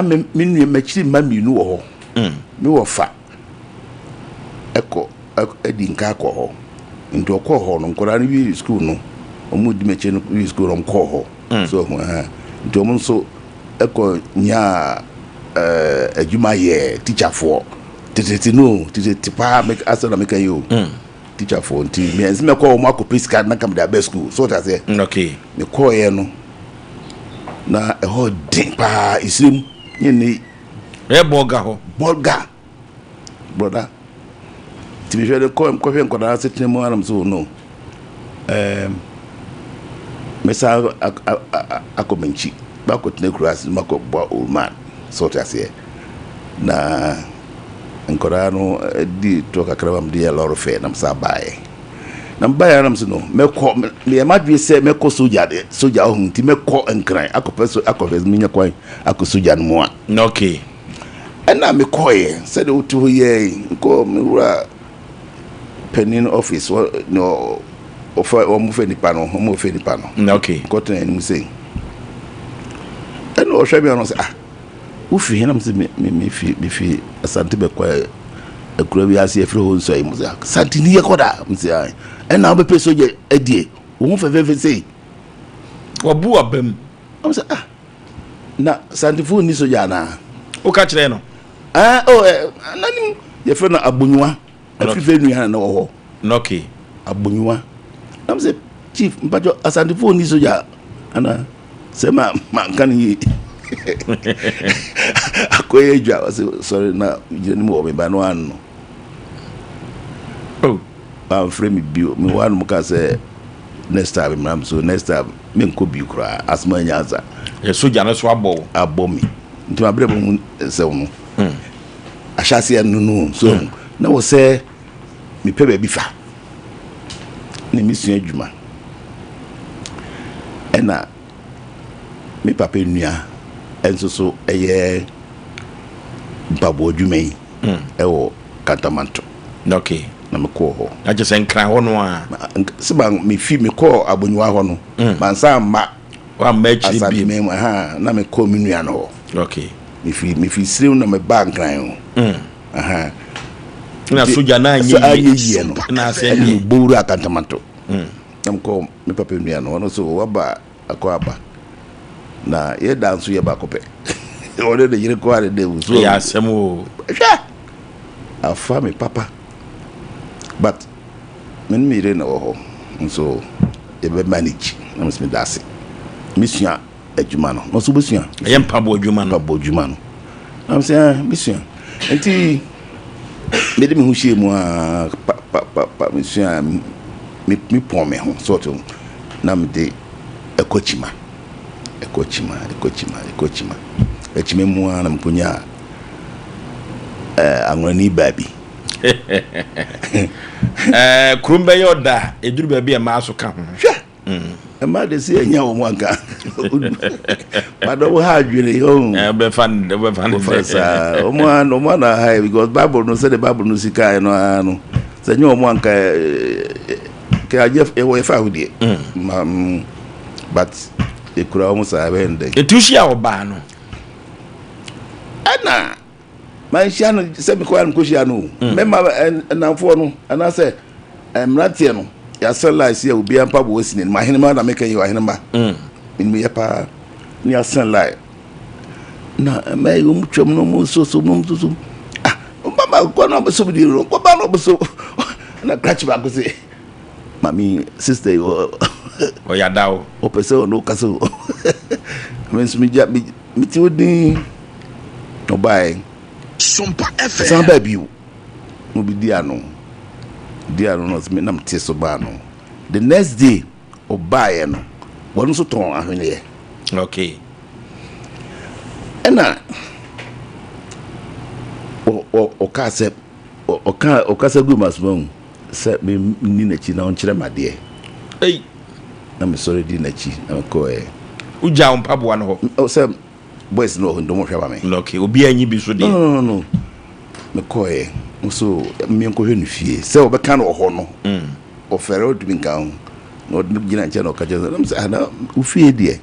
me machiri mami nu wo ho me wo fa eko edi nka ko ho nti okọ ho no nkora no wi school no omu di meche no wi school rom ko ho so nti omu so eko nya adwuma ye teacher for titi pa make asana make you teacher for nti me ense me ko mo akopiska na kam da best school so that say okay me ko ye no na e ho din pa isrim ni bolga brother ti je de ko ko da setne mo anam so no me sa akomenchi ba ko tne cross mako bo old man so that say na enkorano di to kakrabam di loro fe nam sa bae nam bae nam so no me ko me madwe se me ko soja ohun ti me ko enkran akopes minya kwan akosoja no mo a okay ena me ko ye se de utu ye ko me wura penin office no o mu fe nipa no okay ko ten ni say ena o hwe bi no say ufi hena mse me fi asante be kwa akura bi ase efre ho nso ayi mse santini ye koda mse ai ena be peso je adie wo fe sei wabu abam mse na santifu ni soja na o ka kire no nanim ye fe na abonwa afife nu na wo ho okay abonwa mse chief mpacho asantifu ni soja ana sema mankan yi akoye jwa sorry na jeni mo be ba no anno ba frame bio me wan mo ka say next time mam so next time me nko bi kura asma nyaza ye soja no so abomi nti ma brebo mu se wo ahase anu so na wo say me pe ba bi fa ni mission adwuma ena me papa nua enso so eye babo adwuma yi ewo Kantamanto okay na me ko ho na je sen kran ho no a se ba me fi me ko abonwa ho no man sa ma wa ma chiri bi me na me ko me nua no okay me fi sire na me ba nkran ho na soja na anyi no na se ni buru Kantamanto nam ko me papa nua no so waba akwa na ye dansu ye bakope ode de yire ko ade de so ya Asem o afa me papa but men mi re na wo so e be manage na me dase mission adwuma no so mission ye mpabo adwuma no am say mission enti me de me hu hie mu a mission mi pon me ho so to na me de ekochima echime mu ana mpunya anwani babi kurumba yoda eduru babi e ma so ka ho e ma de se enya wo anka mado ha adwere yo be fan sa o mo na high because Bible no say the Bible no sika no ano se nya wo anka ke ajef e wo fa hudie but ekura almost abende etushi a oba no ana man shia no se me kwa nko shia no mema nanfo no ana se mratie no ya sunlight ya obi ampa bo wasini ma henema na meka yi wa henema me ya pa ni ya sunlight na me yo mutwam no mo so mama ko na bo so bi ro ko ba no bo so na catch ba ko se mami sister yo o ya dawo o pese no kaso mensumi ja mi ti odin no bai Sompa FM san ba biu mo bi dia no no me nam tie so ba no the next day o bai no wonu so ton ahwene okay ena o ka se o ka se gu masmon se me ni na chi na on kire made na me sorry di na chi na ko uja mpabo no ho o se boys no ho ndomo hwa ba me okay obi anyi bi so de no me ko so me nko hwe no fie se o be kan ho no o fere o dumi kan no gina nche no ka je na me se ana u fie die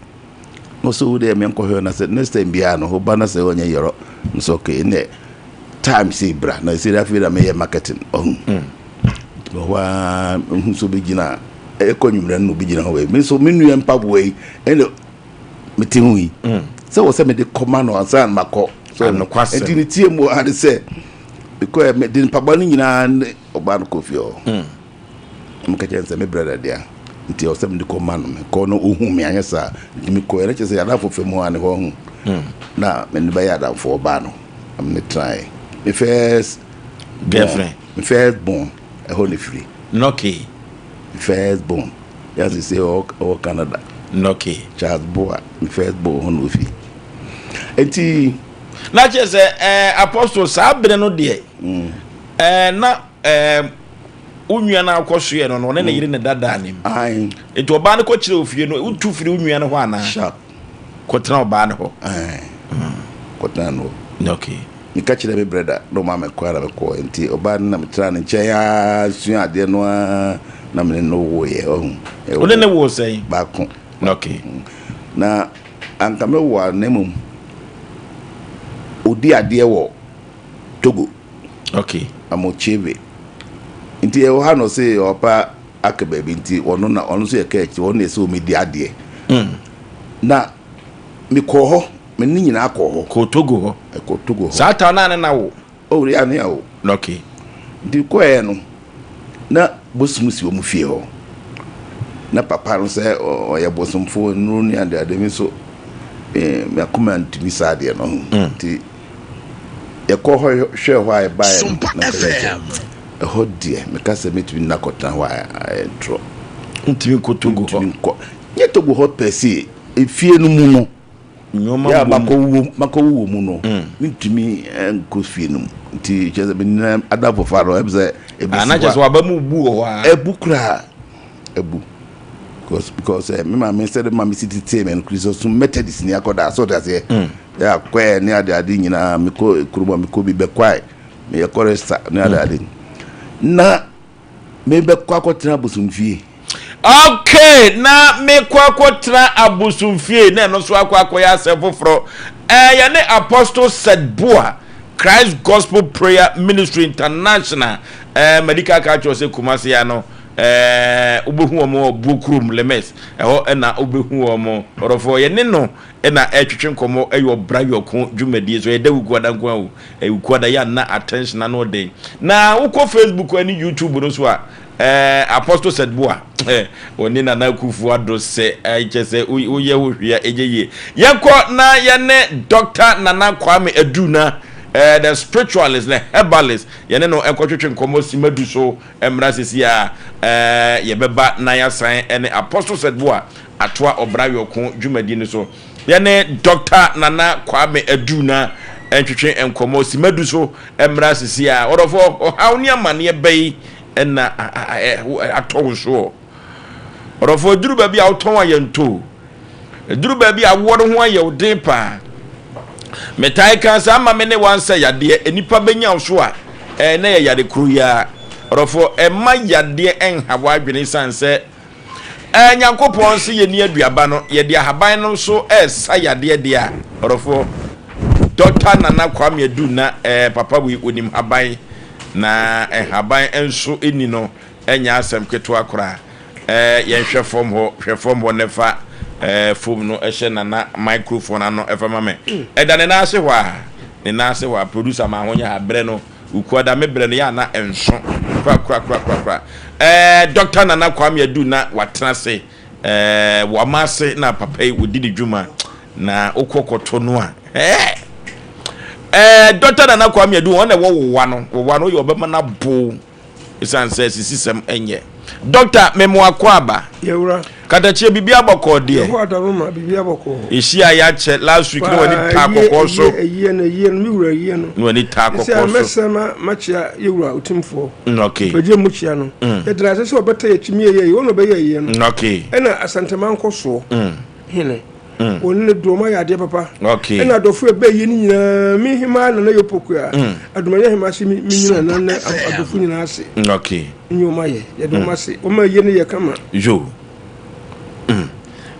Also, there, me uncle and I said, next time, Biano, who banner say on your it's okay. Ne time, see, bra. Now, see, that feel that may marketing. Who so beginner, a conjurer no beginner way. Me so many and pub way, and meeting we. So, was the command or San Marco. So, no question. And in the team, what had said, because I didn't pabani and Oban Coffee. Me brother there. Until seven the command me call no me answer. Me call it say enough for more and home. Now, me buy that for Bano. I'm not trying. My first girlfriend, my first born, a holy free. Noki. First born. As you say, all Canada. Noki. Charles Boa, my first born, Honufi. And not just Apostle Sabre no dear. Na unua na akɔsoɛ no ne yire ne dada nim ai eto oba ne kɔ kyerɛ ofie no utu firi unua ne ho ana sharp kɔtena oba ne ho ai kɔtena no okay ni ka kyerɛ me brother no ma me kwara me kɔ enti oba ne na me tra ne nkyɛn ya sua ade no na me no wo ye o ne wo sɛn ba ko okay na anka me wo na mum odi ade wo Togo okay amochebe nti e ha no say opa akababi nti ono na ono so ye kachi ono na so media ade na me ko ho me ni nyina ko ho ko Togo ho ko Togo ho sata na wo o ri ane ya wo okay nti ko e no na bosumusi wo mu fie ho na papa no say o ya bosumfo no ni ade mi so me akoma ntimi sa ade no nti ye ko ho hwe ho ai ba Sompa FM a hot dear, because I met with Nakota, why I draw. Until go to go. Yet to go hot per se, if fear no muno. No, Mako muno. To me and go fear teachers have been adapted for Faro. And I just want to move a bookra. A book. Because my minister, my city team and Christos Methodist near Koda, so that's it. They are quite near the Adin, Miko, Kuruba, Miko be quiet. May a chorus near the Adin. Na mebe kwa kotra abusumfie okay na me kwa kotra abusumfie na no so akwa ya sefofro ya ne Apostle Sedboa Christ Gospel Prayer Ministry International medical culture se Kumasi ya no ubehu omo bukrum lemes ho na ubehu omo orofo ye ne no na etwetwe nkomo eyo brayo ko dwumadie so ye da wukwada nko wukwada ya na attention na no dey na uko Facebook ani YouTube no so a Apostle Sedboa oni na kufu ado se chese uye hwia ejeye yekọ na ye ne Dr. Nana Kwame Aduna the spiritualist the herbalist yene no ekotwetwe nkomo simadu so emra sisi a yebeba na ya san ene Apostle Sedboa atoa obrayo ko dwumadi ni so yene Dr. Nana Kwame Aduna entwetwe nkomo simadu so emra sisi a orofo ohawni amane bai ena atowo so orofo duru ba bi a oton ayento duru ba bi a wodo ho ayewde pa metai kan sa ma me ne wansa yade enipa benya so a na ya yade kru ya orofo ma yade enhawa adwene sanse nyankopon se ye ni aduaba no ye de ahaban no so sa yade de a orofo Dr. Nana Kwame Aduna papa wi onim haban na haban enso eni no enya asem keto akora ye hwefom ho nefa phone no ehye na microphone ano efama me edane na ase hwa ne na ase hwa producer ma honya habre no ukwada me bre no ya na enso kwa Dr. Nana Kwame Aduna watena se wamase na papa yi wodidi dwuma na okokoto no a Dr. Nana Kwame Aduna one wo no yo bema na bo isanse sisisem enye Doctor Memo Akwaba yewura katachie bibia boko de ho adaroma bibia boko ishia ya che last week no wani ta kokko so eyiye mi wura eyiye no wani ta kokko so se mesema machia yewura utimfo okay beje muchia no edra se obeta yetimi eyiye wono be eyiye no okay ena asanteman koso hene onne doma ya de papa okay ena dofu ebe yi ni nyina mi hima na yopoku a adumanya hima si mi nyina na adofu nyina ase okay nyoma ye doma se o ma ye ne ye kama jo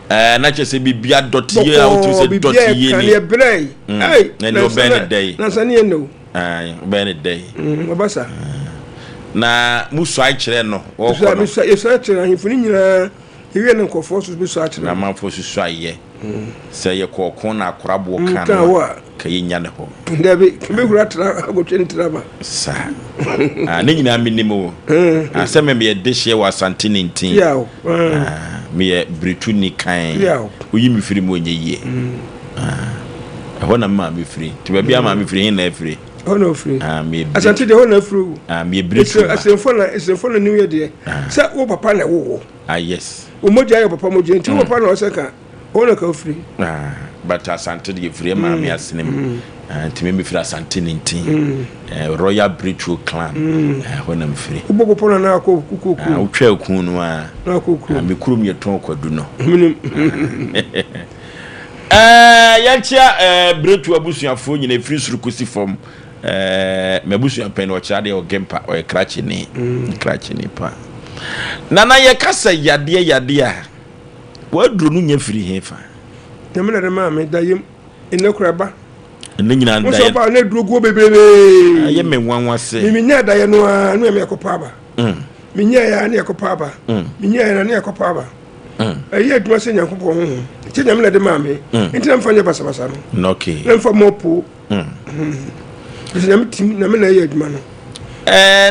na chese bibia dotiye out say dotiye ni kan brei hey na obene day na sane no obene day obasa na musu ai kire no wo ko no so kire ahifuni nyina ewie ne nkofo so bi so a kire na manfo so aye say ye ko na akorabo kan ka yinya ne ho ndabi me hura tra agotwe ntraba sa ne nyina minimo asem me de hye wa Asante 19 yaw me bretu ni kan yaw oyi mi firi mo onye yie hona ma mi firi ti ba bia ma mi firi hin na firi hona firi me Asante de hona firi me bretu asemfo na new year de sa wo papa na wo yes o moja ya papa moja nti wo papa na o seka hona ka firi but Asante de firi ma mi asenem nti me firi Asante 19 Royal Bretu clan hona mi firi wo papa na akuku wo twa ku no a na akuku me kurum ye ton kwadu no minim yanchia Bretu abusuafo nyina firi suru kosi fom mebusuan pen o chade o gempa o krachi ni pa nana ye kasa yade a wadru no nya firi hefa temena de ma me dayem enakuraba nyina ndaye so ba na drogo bebebe aye me nwanwa se mi nya daye no a no me yakopa ba mi nya ya na yakopa ba mi nya ya na yakopa ba ayi aduma se nyakopo ho che nyamena de ma me enti na mfanye basa no okay na mfa mopo nyam tim na me na ayi aduma no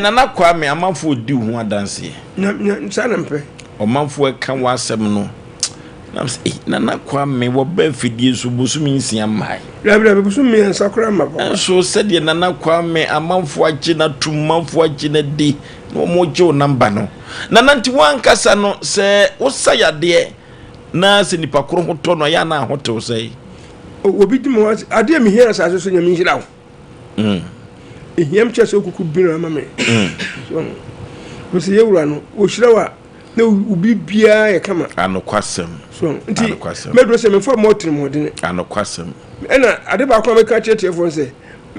nana kwa me amanfo di ho adanse sa na mpe o manfo ka wasem no nana kwa me wo ba fidie so bosumi nsia mai bla bosumi nsa kora ma so said ye nana kwa me amanfo agye na tum manfo agye na di no mo gye o namba no nana nti wankasa no se wo sayade na se nipa koro ho to no ya na hotew sei obi di mo ade mi hia sa so nyam nhira wo ehiem chese okuku bira ma me so se yewura no o hira wa na ubi bia ye kama anokwasem so nti medro se me for motin modene anokwasem ena ade ba kwa me ka tietefo se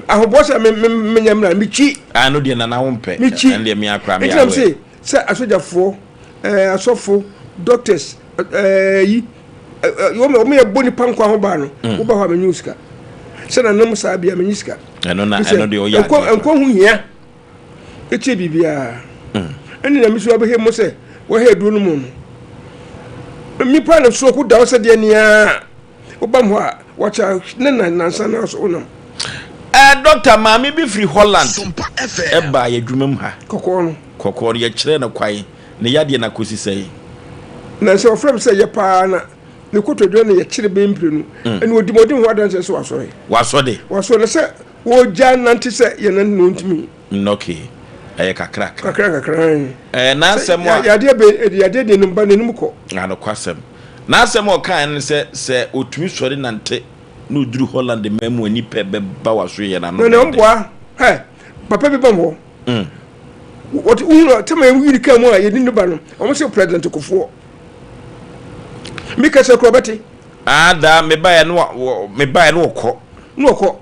ahobosa me nyamra me chi ano de na wo mpe ende me akra me yawe se asojafo asofo doctors yi yo me boni pankwa ho ba no wo ba ho amenyuska se na nam sa bia amenyuska eno de o ya enko hu hia eche bibia eni na miso abehe mo se wo he duro no mu mi pa na so ku da wo se de nia wo ba mo a wo cha na nansa na so unam Dr. Mami bi free Holland Sompa FM eba ye dwumam ha kokoro ye kire na kwai ne yade na kosi sei na se ofrem se ye pa na ne kotodwo ne ye kire be mprenu ene odimodi ho adanse so wasode se wo ja nante se ye nan no ntimi okay aye kakra na asem yade de numba ne numko na kwasem na asem o kan se otumi sori nante no duru Holland memu ani pe be ba waso ye na no mboa he papa bi bambo what uno tama yiri ka mu a ye dindu ba no o mo se president kofo mi ka se krobati da me ba ye no okọ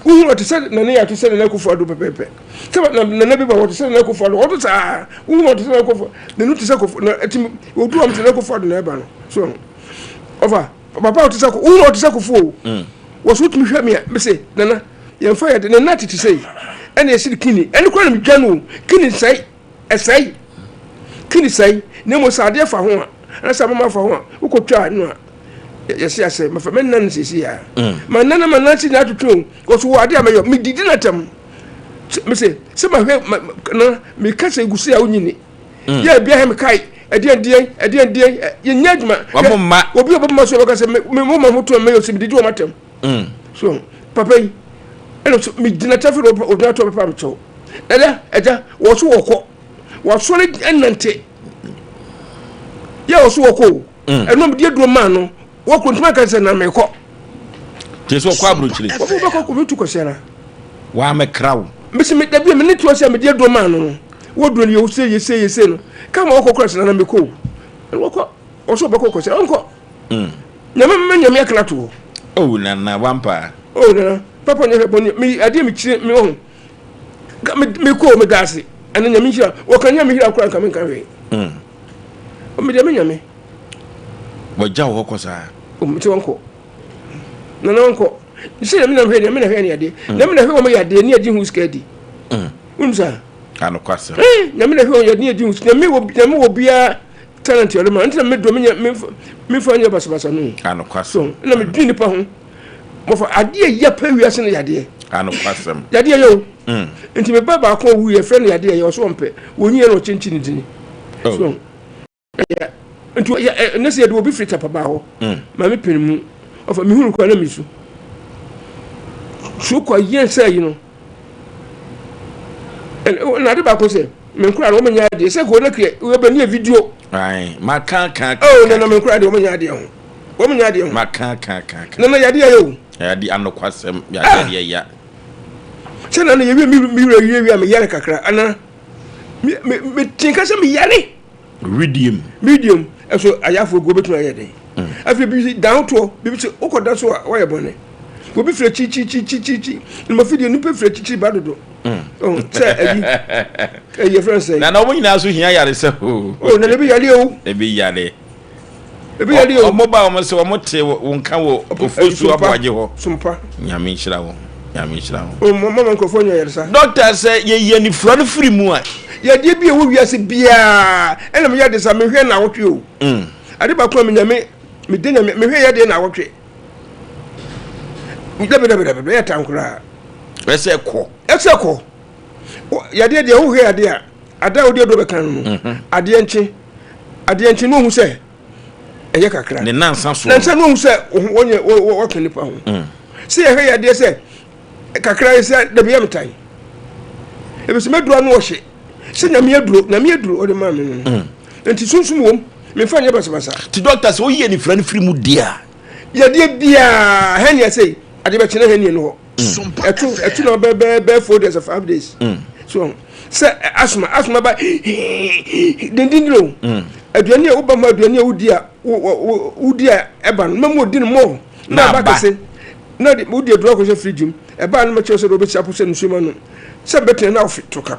uno to se na ne ya to se na kofo adu pepepe tama na bi ba what se na kofo adu what sa uno to se na kofo ne no to se kofo na ati odu am se na kofo adu na ba no so over papa to se ko uno to se kofo wo so tumi hwa me se nana ye fa ye de na titi sei ene ye siri kini ene kwa na me dwanu kini sai esai kini sai ne mo sa de fa ho a na sa mama fa ho a ukotwa no a yes ma fa men nan sisi ya man nan man nan si na tutu ko so ade amayo me didi na tam me se ma hwe na me ka se gusi a onyini ya bia he me kai ade ye nyaduma obi obama so ka se me mo ma hoto me yo se didi o matam so papa yi eno so me dina tafiro o na to papa mcho eja wo so woko wo so le enante ya wo so woko eno me die duro ma no wo kontuma ka se na me ko te so kwa abrochiri wo ba ko bitu ko sera wa me krawo me se me da bia me ne to se me die duro ma no wo duro ye wo se ye no kama wo ko kra se na me ko wo ko o so ba ko sera onko nyame akra to na wampa na papa ne boni mi ade mi kire mi ho me ko me gase ana nyame hira wo kan nyame hira kra kan we o me de me nyame Boja wo kosa. Ti wonko. Na wonko. You see me na hwe ne ade. Na me na hwe o me yade ne agi hu skadi. Unsa. Ano kwasa. Na me na hwe o yade ne agi hu. Na me wo bia talent yole ma. Ntina me do me fa nya basabasa no. Ano kwasa. So na me dwi nipa ho. Mo fa ade ya pa wiase ne yade. Ano kwasa. Yade yo. Nti me baba ko wu ye friend yade ya so mpe. Wonyi no chinchini dini. So nti ya nese yade obi frita pa ba ho. Ma me penimu. Ofa me hunu kwa na misu. So kwa yen say you know. Na de ba ko say me nkura no menya de say ko na kre we ba ni video. Ai ma kan. Oh no me nkura de o menya de ho. O menya de ho. Ma kan. Na yade ya yo. Yade ano kwasem yade ya. Chana na yewe mi me yare kakra ana me tinka se me yare medium eso ayafo go betu ayede afi bi down to bi se okoda so wa ye bone go bi fre chi ni ma fidi ni pe fre chi ba dodo oh say ayi friend say na wo nyina so hia yare se o na le bi yare o e bi yare o mobile mo se wo te wo nka wo Oforisuo Aboagye ho Sompa nyame nhyira wo mama nkofo nya yare sa doctor say ye ni fura no free mu a ya de bi e wo wiase bia ena me yade sa me hwe na wotwe o ade ba ko me nyame me de nyame me hwe yade na wotwe dabe ya tankura ese ko yade de wo hwe yade a ada wo de do be kan no ade enchi no hu se eye kakra ne nansa so nansa no hu se wonye wo kan nipa ho se ye hwe yade se kakra se dabe ya metai ebe se meduro no wo hye se nyame aduro o de ma me enti sunsum wom me fa nya basabasa ti doctors o ye ni fura no free mu dia yade bia hania sei ade be chene hania no etu no be 4 days of 5 days so se asma ba dindindiro aduane e wo ba ma aduane e wo dia eba no memo di no mo na ba kase na di wo dia duro ko se fridge eba no ma che so do be chapo se nsuma no se betre na ofi toka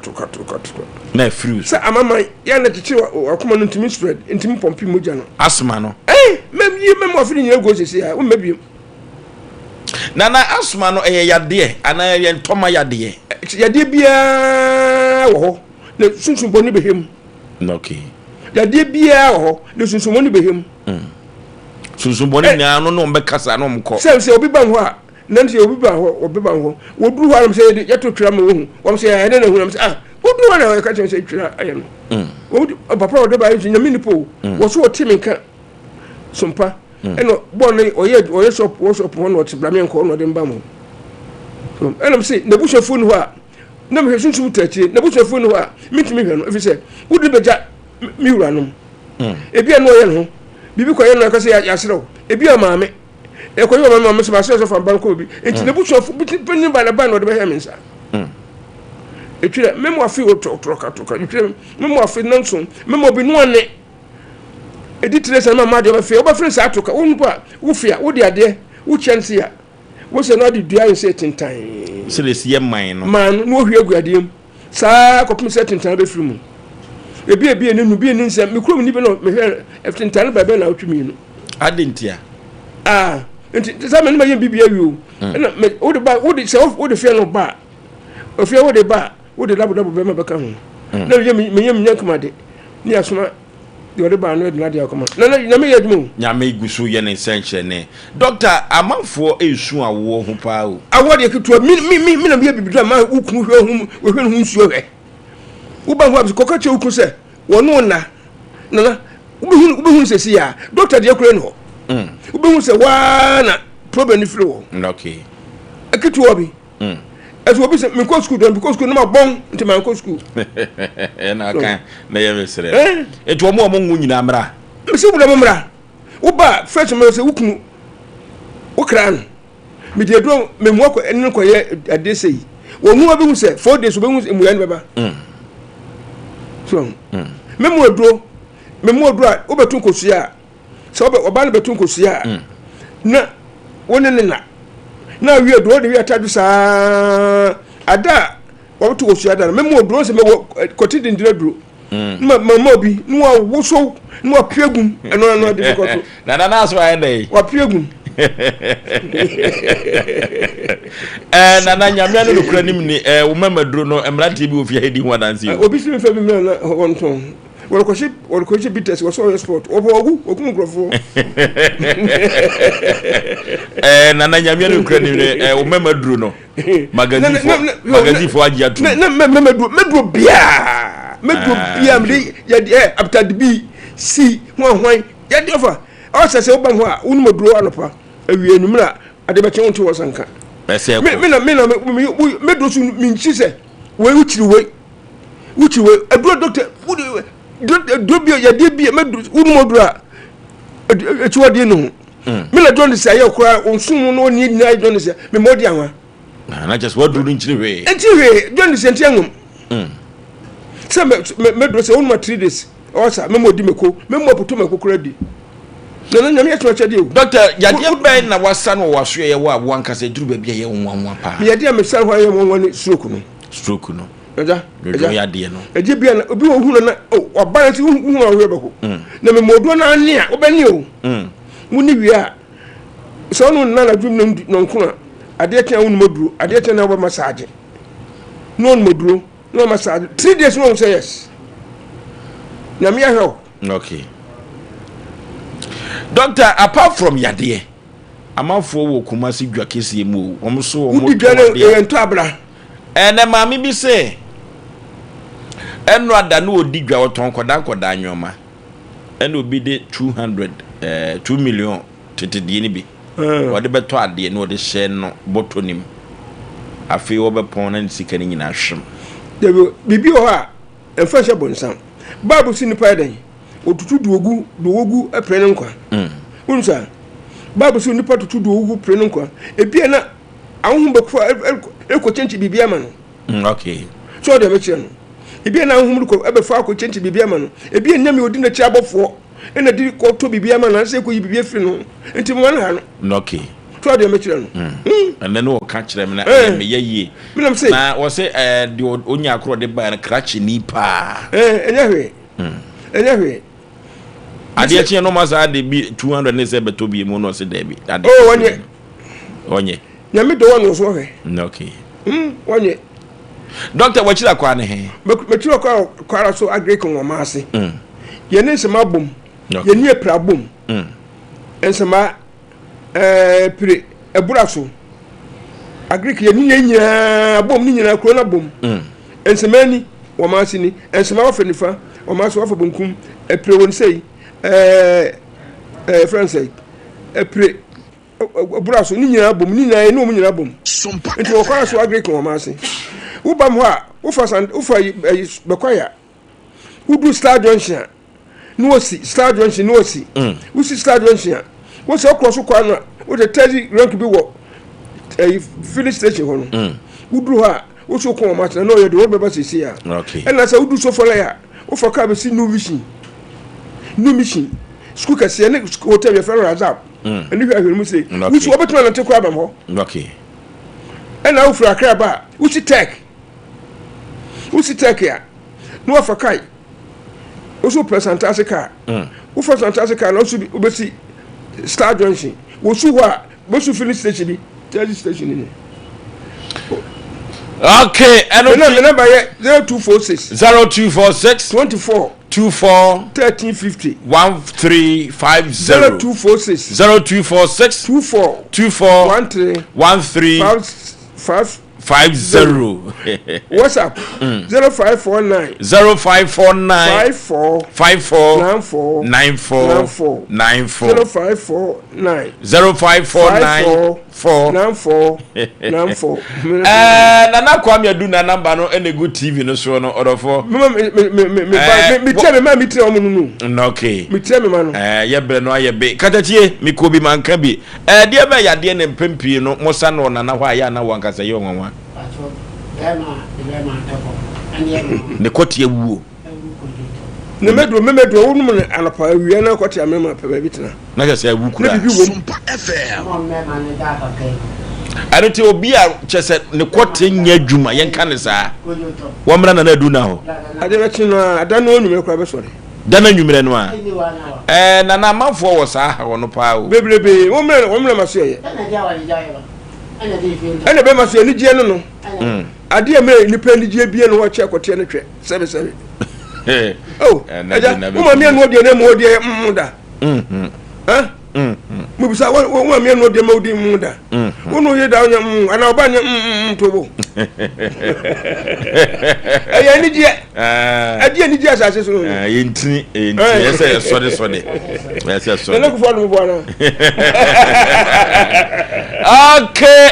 na free se amama ya na tichi akoma no ntimi spread ntimi pompi moja no asma no memo afi ni ego sese ya wo mebiem na asma no yade ana ye ntoma yade bia wo ho ne sunsun boni behem okay yade bia wo ho ne sunsun boni behem sunsun boni na no mbekasa no mko se obi ban ho a nanti obi ban ho wo duru ho am se ye to twira ma wo hu se ya na hu am se wo duru ho na ka chen se twira ayem wo papa wo de ba yin nyame ni po wo so wo timinka Sompa eno bonne oye shop wo shop ho no tibra me nko no de mba mo so enam se na bu shop no ho a na me sunsun tachi na bu shop no ho a mitimi hwe no efi se wo de beja mi wura no ebi eno oye no bibi ko ye no ka se ya serew ebi amaame e ko yo mama se ba se so fa banko bi enti na bu shop pinin ba na ba no de be he mensa etwire memo afi wo troka etwire memo afi nanso memo bi no ane editre se na ma de fe oba friends atoka wonpa wo fia wo de ade wo chance ya wo se no de dua yin se tintan se le sie man no hwie aguadem saa kopim se tintan be frimu ebi ene nu bi ene nsem me krom ni be no me hwe tintan ba be na otwumi no adentia enti sa me no yin bibia wi o na wo de ba wo de se wo de fia no ba o fia wo de ba wo de labo be ma be ka ho na me yem nyankuma de ni asoma de ba no de na de akoma na me yedmu nyame igusu ye ne senche ne doctor amanfo esu awo ho pa o awo de keto mi na me bibidra ma ukun hwe hu nsuo hwe wo ba ho abs kokache ukun se wono na ubehun se sia doctor de akure no ubehun se wa na problem ni free wo okay aketo obi as we be me go school don because school no ma bon nti man go school na kan na ye mesere eto mo ngu nyina mra me se buda mra wo ba first me se wukunu wo kran me de do me mo ko en ko ye ade sei wo hu obi hu se 4 days obi hu emu ya ne baba so me mo dro wo betun ko sia so oba ne betun ko sia na woni ne na wi do de wi atadu saa ada wo to osu ada me mo dro se me ko tidin dire dro mama bi no woso no apiagum eno no difficult na so I dey wapiagum na nyamia no kura nim ni wo mamaduro no emrante bi ofia hedi ho danse obi si fa bi me na wonton Walkoshi bitters was all sport. Ogu Grofo. Nana Yamia Ukraine, Omema Druno, magazine for Agia. Medro Bia, after the B, C, one wine, yet offer. Also, say Obama, Unmodro Anapa, a Numra, at the Bachon to Wasanka. Medro mean she said, which you wait, a broad doctor, don't be a DB, Udmodra. It's what you know. Miller don't say, you cry on soon, no need night, don't say, Memodiama. And I just what do you way? And you don't send young. Some Medros own my 3 days. Also, Memo Dimako, Memo Potomaco credit. No, yet what I do. Doctor, Yadia Ben, I was son or was sure one can say, do be a 1 pa. Yadia, myself, I am one stroke. Stroke. Eja no ejibia na obi wo hu na o balance hu awrebako na me modo na ane a obani o muni wi a so no na na dwum no nko a ade tia hu moduro ade tia na oba massage no moduro no massage 3 days no say yes na me ahwo okay doctor apart from yade amafo wo kumasi dwa kesi mu omso omo dwa ento abra ene mami bi se eno ada no odi dwa oton koda anwoma ene obi de 2 million tetedie ni bi wode beto ade no de hye no botonim afi wo be pon na sika ni nyina hwem bibi o ha enfa hye bonsam babu si ni paden otutu duogu aprene nkwa unsa babu si ni patutu duogu aprene nkwa ebia na ahun bekwa ekochenchi bibia ma no okay so de meche no ebia na ahun ko ebefa akochenchi bibia ma no ebia nyame odi na chi abofo ena di ko to bibia ma na se ko bibia firi no enti mo na ha no okay so de meche no and then wo ka kire me na me ye na wo se de onya akro de ba na krachi ni pa enye ade achi no ma sa de bi 200 ne se beto bi mu no se de bi ade onye nyame do wonu so he okay onye doctor wachira kwa ne he metiro kwa so agree ko ma ase ye ne nsema bom ye ne epra bom ensema pre ebura so agree ye ne nyina bom ne nyina kro na bom ensema ni wo ma ase ni ensema wa fanifa wo ma so wa fa bonkum epre won sei francais epre buraso ni nyina bom ni nyina no mu nyina bom enti wo kwa so agree ko ma ase wo bam ho a wo fa bekwaya wo du star junction no si star junction no si wo si star junction wo se cross kwa na wo de 30 rank bi wo finish station ho no wo du ha wo so ko ma ase no ye de wo beba sisi ya and na say wo du so for ya wo fa ka be si no mission school ka se ne hotel ye fer razab and you hear me say which what better than take crab am ho okay and now for akra ba which tech ya no for kai also present as a car who for fantastic car also be obesi star junction wo su wa wo su finish station bi charge station ni okay and the number 0246 24 1350 1350 0246 24 1350 what's up 0549 54 94 0549 nana kwam yadu na number no ene good tv no so no odofo me tell me omo no okay me tell me man ye bre no aye be katatie me ko bi manka bi de be yade ne mpempie no mosa no nana hwa ya na wankasa ye onwanwa ne kotie wuo ne medro wonu me anapa wiye na kotie amema pe ba bitina na se awu kura Sompa FM I don't tell be a chest the quarter year Juma, young canisa. One man and I do now. I don't know you make sorry. Dana you mean one. And an amount for was I on the power. Baby, woman must say. And the baby must say, any general. I dear me, independent JB and watch out for 10 trip. 7. Oh, and I know your name, oh dear mother. Huh? Maybe I want me no demo de muda. Who know you down and I'll ban to. I need yet. I didn't just as sorry. Yes, sorry. Look for one. Okay,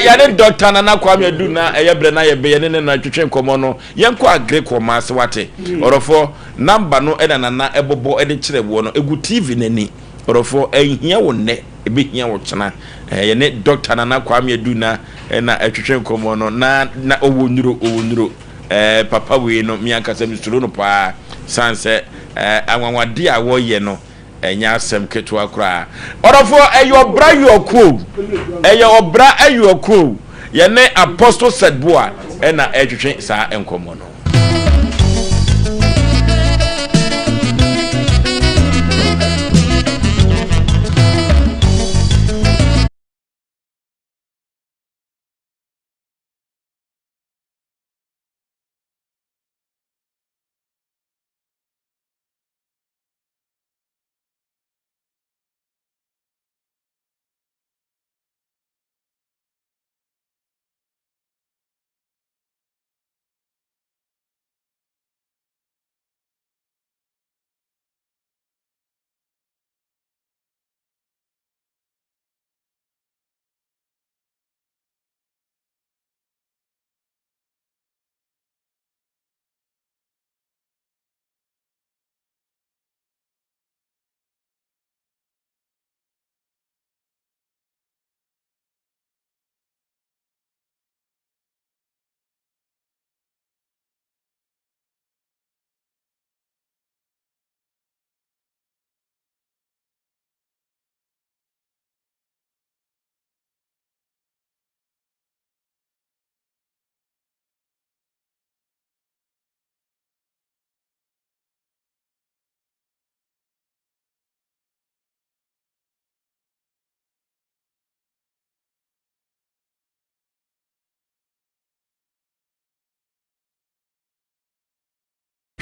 Yaden Doctor Nana Kwame Duna, a Yabrana, a Bayan and Nitrogen Comono, Yanko Greek or Maswate, or for number no Edana, a bobo editor, one, a good TV in any. Or for a here one net, a big here watchana, a net Doctor Nana Kwame Duna, and a Chichen Comono, na Owundro, Papa we no Mianca Semistruno pa, Sunset, I want dear warrior no, and Asem Mpe Nipa. Or for a your bra your cool, a your bra your cool, Yane Apostle said boa, and a Chichen Sa and Comono.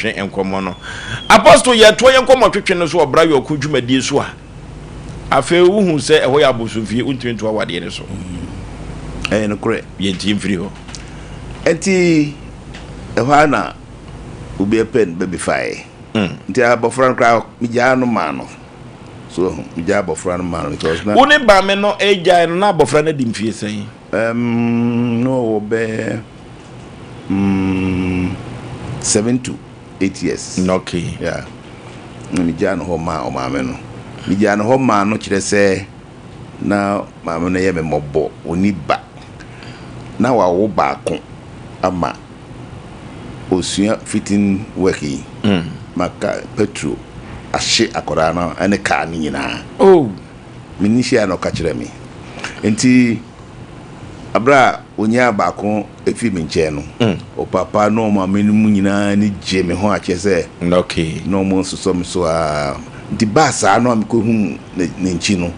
And Comono Apostle yet 2 young common Christian so bra your kujuma di so a fe who say a way abusu fi unto into our dear so no correct ye team free ho enti e hana ubi pen baby fire nti abofran kra mi ja no ma no so mi ja abofran ma no because na woni ba me no e ja no na abofran na di mfie sen no be 7 to 8 years. Okay. Yeah. Mi jano ho ma o ma me no. Mi jano ho ma no kire se na ma me no ye me mobo oni ba. Na wa wo ba ko ama osua fitting working. Maka petro ahye akora na ene ka ni nyina. Oh. Mi ni hia no ka kire mi. Enti abra onya ba ko efi mi nche no o papa no ma me mu nyina ni je me ho ache se okay no mo so me so a di basa no am ko hu ne nchi no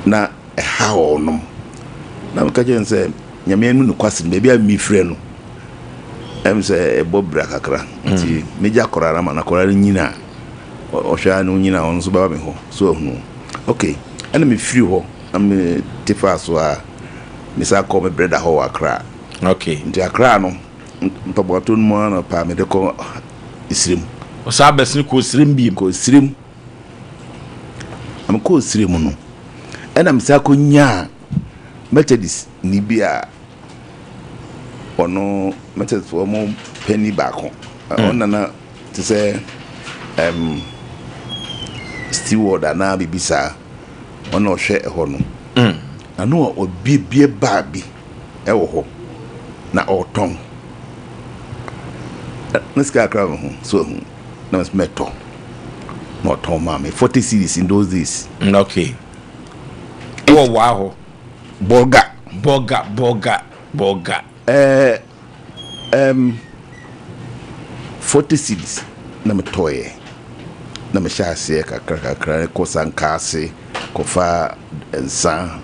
na ha onom na me ka je se nyame anu no kwase me bia mi frɛ no em se e bobra kakra nti me ja korara ma na korara nyina o hwa no nyina on so ba me ho so hu okay ana me free ho am tifa so a misa ko me brother ho akra okay nti akra no mpaboto no mo na pa me de ko isrim o sa besin ko isrim bi ko isrim am ko isrim no ena misa ko nya Methodist ni bia ono Methodist for mo penny back on na to say steward na bibisa ono hwe ho no ano obibie ba bi e wo ho na oton neska kra ho so na mas meto no ton ma me 40 cedis in those days okay Oh wow. Boga 40 cedis na me toye na me hyase kakra ko sankase ko fa ensa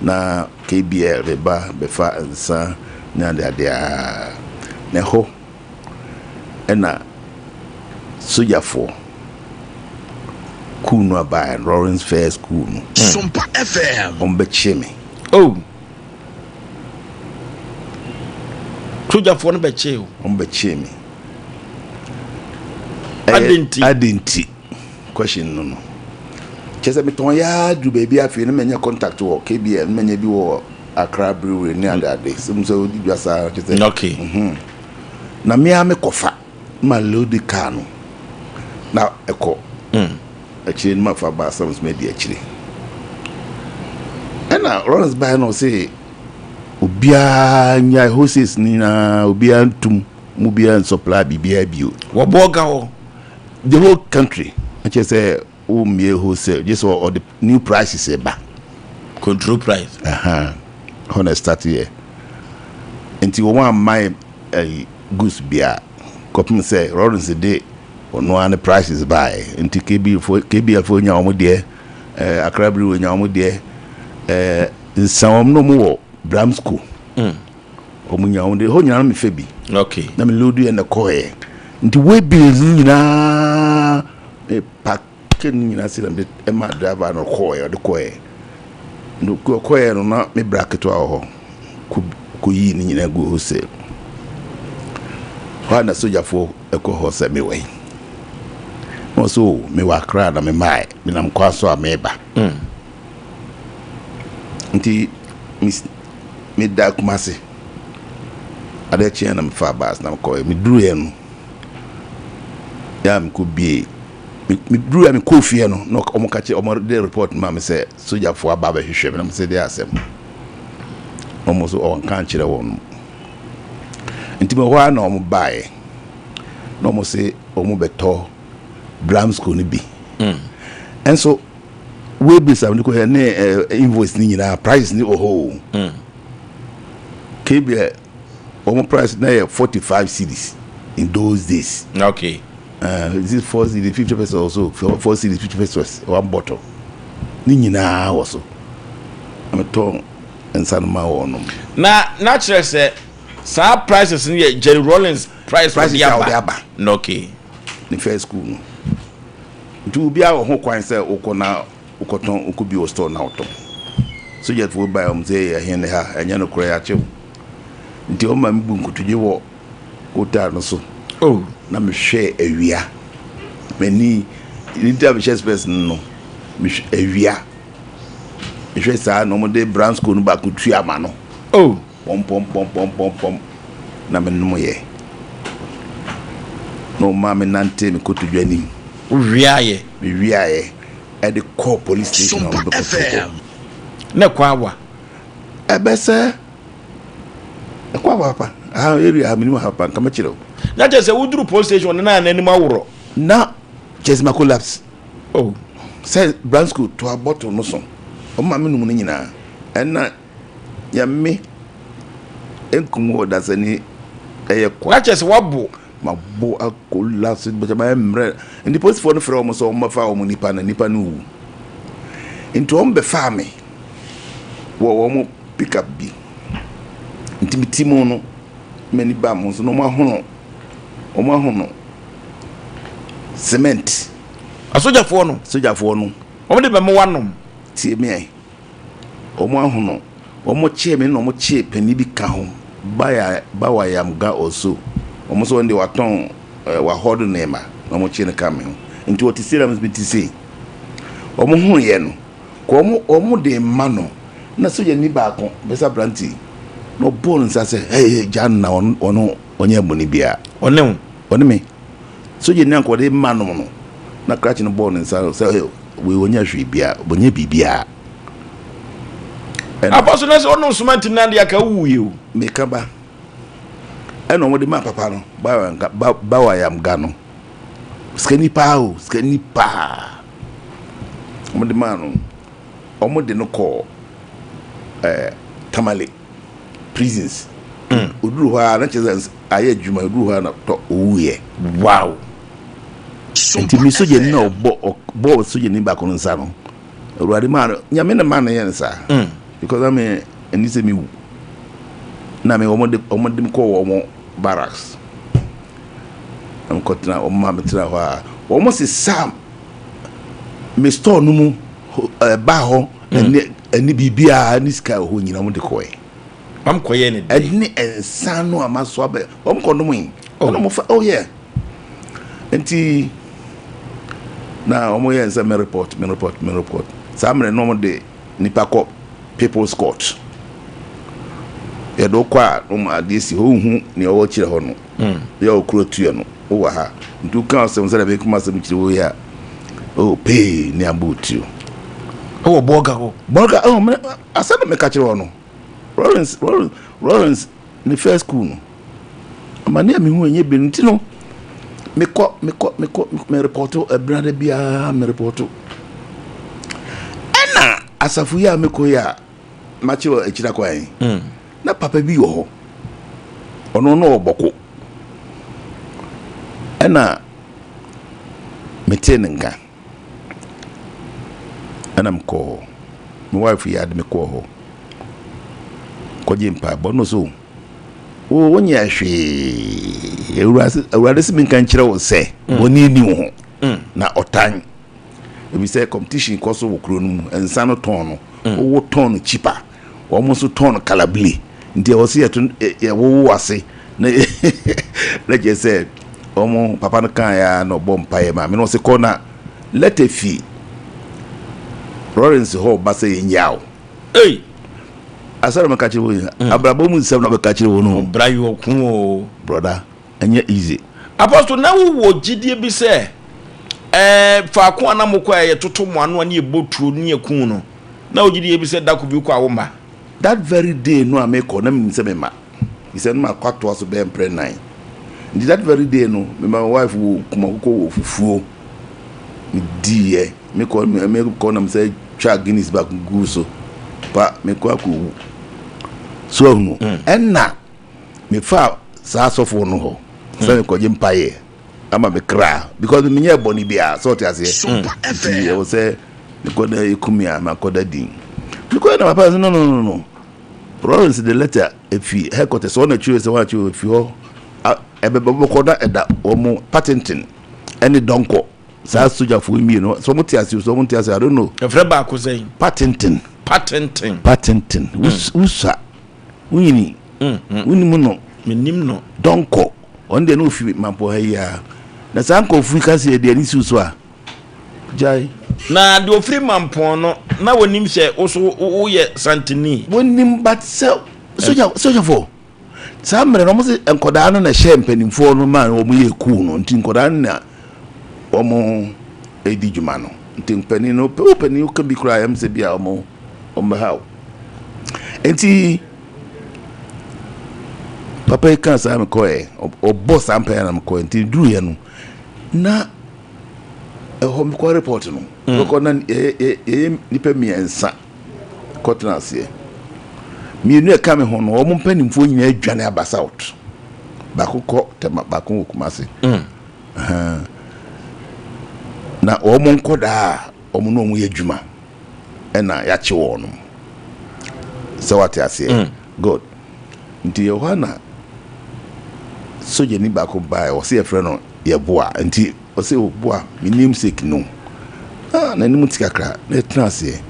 na KBL beba befa ensa na dia na ho ena sojafo kunu aba Lawrence Fair School Sompa FM ombe cheme oh sojafo no be che ombe cheme adenti question no chese me ton ya du baby afi na menye contact wo KBL menye bi wo Accra Brewery ni adade so di dwasa chese okay na me kofa ma load car no na eko actually ma fa ba Asem Mpe Nipa actually ena Lawrence by no say obia nya hoses ni na obia ntum mu bia supply bibia bio wo boga ho the whole country I just say me wholesale just all the new prices eba control price honor start here until one my goods bia copy say Lawrence day no an prices buy until KB for nya omo de Accra Brewery nya omo de some no more Bram school omo nya omo de ho nya me fe bi okay na me load you na ko e nti we bills nyina packet nyina se na e ma driver no ko e de ko e no ko e no na me bracket wa ho ko yi ni nyina go hose wa na sojafo e ko ho se me we so me wa Accra na me mai me na mkwa so ameba nti me da kumase ade chia na me fa bas na ko me duru ye no ya me ko bie me duru ya me ko fie no no omo ka che omo de report ma me say sojafo aba ba hwehwe me na me say de asem omo so on kan kire won nti me ho na omo bae no omo say omo beto Bram school ni bi and so we be some ko ne invoice ni nyina price ni oho KBL omo price na 45 cedis in those days okay this is 4 cedis 50 pesos also 4 cedis 50 pesos one bottle ni nyina also am to ensanma wono na natural say sa prices ni Jerry Rollins price aba no okay ni first school no ntu bia ho kwan say ukona ukoton ukubi o store na oto so jet for buy say ya hen ha anya no kura ya chew nti o ma mbu nkutuje wo ota no so oh na me hwe awia mani ni da me space no me awia me hwe sa no mo de Brown school no ba kutu ama no oh pom na me no ye no ma me nante me kotudwa nim wiaye me wiaye at the core police station on Sompa FM na kwawa ebese kwa papa area minimum hapa kama chiro na je se wuduru police station na anim aworo na just ma collapse oh say brand school to a bottle no so o ma me num nyina enna ya me enkumo dasani kwa na je se wabo ma bo collapse but ma emre ndi police for no frɛ o so o ma fa o nipa na nipa no wu into on be fa me wo mo pick up bi intimitimo no many ba mo so no ma hono o ma hono cement asojafo no o mo de be mo wanom tie me ai o mo hono o mo che me no mo che pani bi ka ho ba wa yam ga also o mo so ndi waton wa hodo nema no mo che ne ka me ho nti o ti serams bi ti sei o mo hu ye no ko o mo de ma no na so ye ni ba ko be sa branti no bon sa se hey jan na ono onye mo ni bia one me so ye nan ko de ma no no na crash no bon sa se we onya hwe bia bonye bibia apostle na se ono sumanti na dia ka wuye o me ka ba eno mo de ma papa no ba wa yam ga no skani pa mo de ma no o mo de no ko Tamale prisons uduru ha na cheze aye adwuma uduru ha na to owuye wow nti mi soje ni na obo soje ni ba ko nsa no Ruadi man nyame na man yen sa because I mean and say me na me omo ko omo barracks am kotina omo ma metra ho a omo se sam me store no mu ba ho eni bibia ni sky ho nyina mo de ko e am koye ne de eni ensan no amaso abe omo ko no mu ono mo fa oh yeah enti na omo yen say me report samre no mo de nipa ko people's court do kwa no adisi ho hu ne o kire ho no ya okuro tue no o wa ha ndu kan asem se da be kuma asem kire wo ya o pay ne ambutu o boga oh me asem me ka kire ho no Lawrence ni first school no amane mi hu enye bi nti no me reporto e brother bia me reporto ena asafu ya me ko ya machi wa echira kwa yin na papa bi wo ho ono no oboko ena metenenga ena mko my wife ya de me ko ho ko jimpa bono so wo wonya hwe ewurade se minkan kire wo se woni ni ho na otan ebi say competition ko so wo kuro no ensa no ton no wo ton cheaper wo mo so ton kalabli nti wo se ye wo wase na like I said omo papa no kan ya no bompa ye ma me no se ko na let a fee Lawrence ho ba se yaw hey asara makachi wo abrabo mu nsem na makachi wo no brayo okun o brother anya easy apostle na wo gidie bi se fa ko anamoko ye toto mo ano ne eboturo ne ekun no na wo gidie bi se dako bi ko awoma that very day no ameko na mi se me ma he said ma kwato aso be mpre 9 ndi that very day no me my wife wo kuma ko fufuo mi die me ko na me say twa Guinness back guso pa me ko aku so no enna me fa sa sofo no ho say me ko jimpaye ama me kra because me nya boni bia so tia se Sompa FM wo say me ko da ikumia ma ko da din me ko na papa no Lawrence the letter if he headquarters so na chiwe se wa chiwe fi ho ebebo ko da eda o mo patenting any donko sa soja fo mi no so mo tia se I don't know e fra ba ko say patenting usa wini mu no menim no donko on de no fi mampo ha ya na sanko fu ka se de ani suso a jai na de ofri mampo no na wonim se wo ye santini wonim but soja fo samre no mo se enkoda no na hye mpanimfo no man wo mo ye ku no nti enkoda na wo mo edi djuma no nti mpani no opani o ka bi kura am se bia wo mo how enti papa kan sa me ko o boss am pa na me ko enti duru ye no na ho me ko report no ko na nipa mi ensa kotnase mi nu e ka me ho no o mo mpanimfo nyina adwane aba south bakoko tema bakon okumase na o mo nkoda o mo no mo ye djuma ena ya che wo no so what I say good nti Yohana soje ni ba ko ba o se e frɛ no ye boa nti o se o boa mi nim sek no na ni mutika kra na trance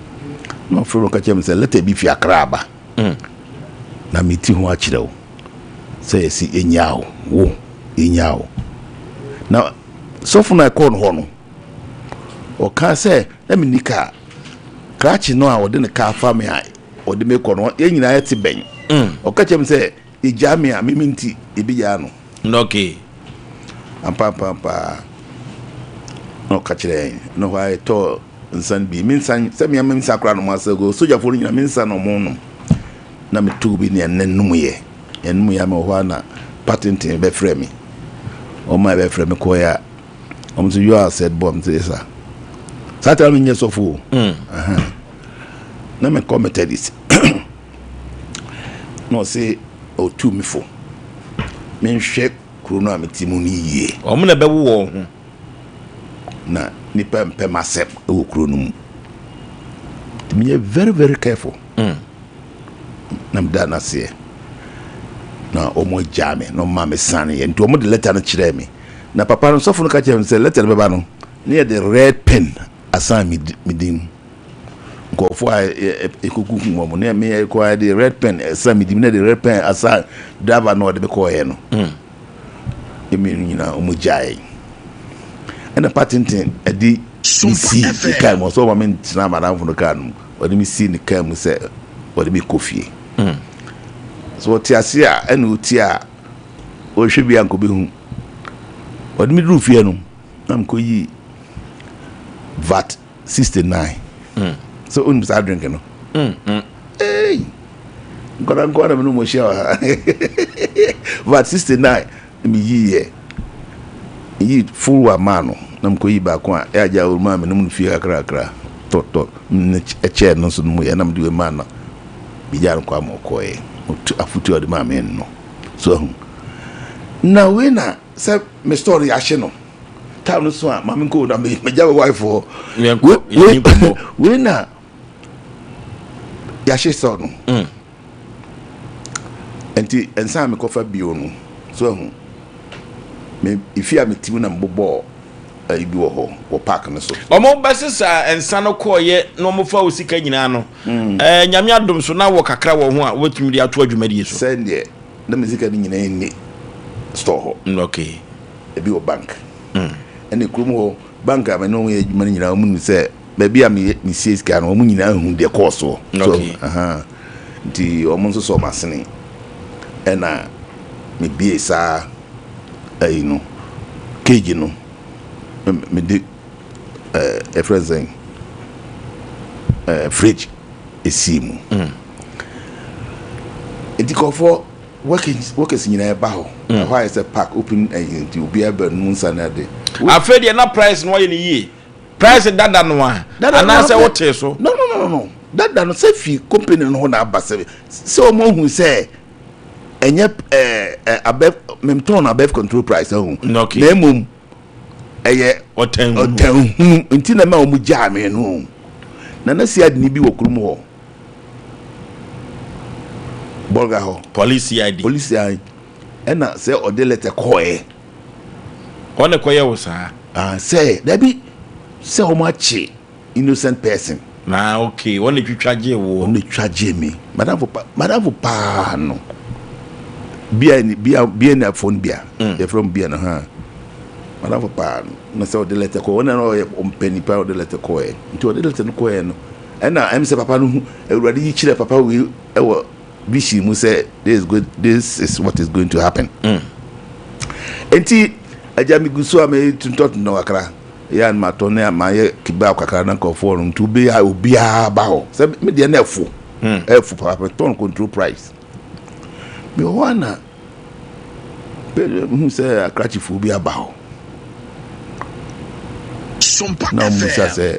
no frɛ no ka chem se let be fi akra ba na mi ti ho a kyerɛ wo se si enyao wo enyao na sofu na ko no ho no o ka se na mi nika krachi no a wode ne ka fa me a wode me ko no ye nyina yete ben o ka chem se ijame a miminti ebija no okay ampa no ka kire no why to nsan bi minsan se me am sakra no masago soja fo nyina minsan no mo no na me tu bi ne nennum ye ennum ya me ho na patenting be frɛ me o ma be frɛ me ko ya so you are said bomb say sir sata me nyesofo na me committed this no say o tu me fo me nhwe kuro no ametimu ni yie o mo na be wo ho na nipa mpe masep e wo kuro no mu me very very careful na mda na se na omo jame no ma me sane nti omo de letter no kire me na papa no sofo no ka kire me say letter be ba no near the red pen assign me dim go for ekukuku mo na me require the red pen assign me dim na the red pen assign driver no de be call here no emi nyina omo jai and patenting edi see the car mo so ma ntina madam no car no odi mi see the car mo say odi mi coffee so tiase a enu ti a o hwe bia nko be hu odi mi dru fie no nam ko yi VAT 69 so un start drinking no hey ngora me no mo share VAT 69 mi yi full wa mano nam ko yi ba ko a ya ja o ma me no fie akra to e che no so no ya nam de ma na bi ja ko am ko e afutu o de ma me no so na we na say me story a she no town so a ma me ko na me ja wife for we na ya she so no enti ensa me ko fa bio no so me ifia me timu na mbobo ibi wo ho park no so omo basisa ensa no ko ye no mo fa osika nyina no nyame adom so na wo kakra wo ho a wetumi di ato adwumadi so send ye na muzika ni nyina ni store ho okay ebi wo bank ene krum ho bank a me no ye adwuma ni nyina mu se ba bia me sie sika no mu nyina hu de course so di omo so so masene ena me bie sa ayi no keji no me de a friend fridge esimu enti ko for workers nyina ba ho why is a park open and you be able no sana de afred na price no ye ni yi price dada no a ana say what so no dada no say fi company no na aba se o mo hu say enye above memton above control price ho na emum eye oten nti na ma o mu jame no na si ad ni bi wo krum ho bolga ho police ID ena say o de letter koe one koye wo sa say that be say o ma chi innocent person na okay one twitwaje wo one twaje me madam pa no bia na phone bia they from bia na ha madam pa no say o de letter ko one no Mpe Nipa o de letter ko e nti o de letter no ko e no na am say papa no everybody yi chire papa we e bishi mu say this is what is going to happen enti ajami guso am tuntot no akra ya ma to na ma ye kiba akra na ko for no to be obia ba ho say me de na efu papa ton control price me wana mu say akrachi fu obia ba ho Sompa na mu say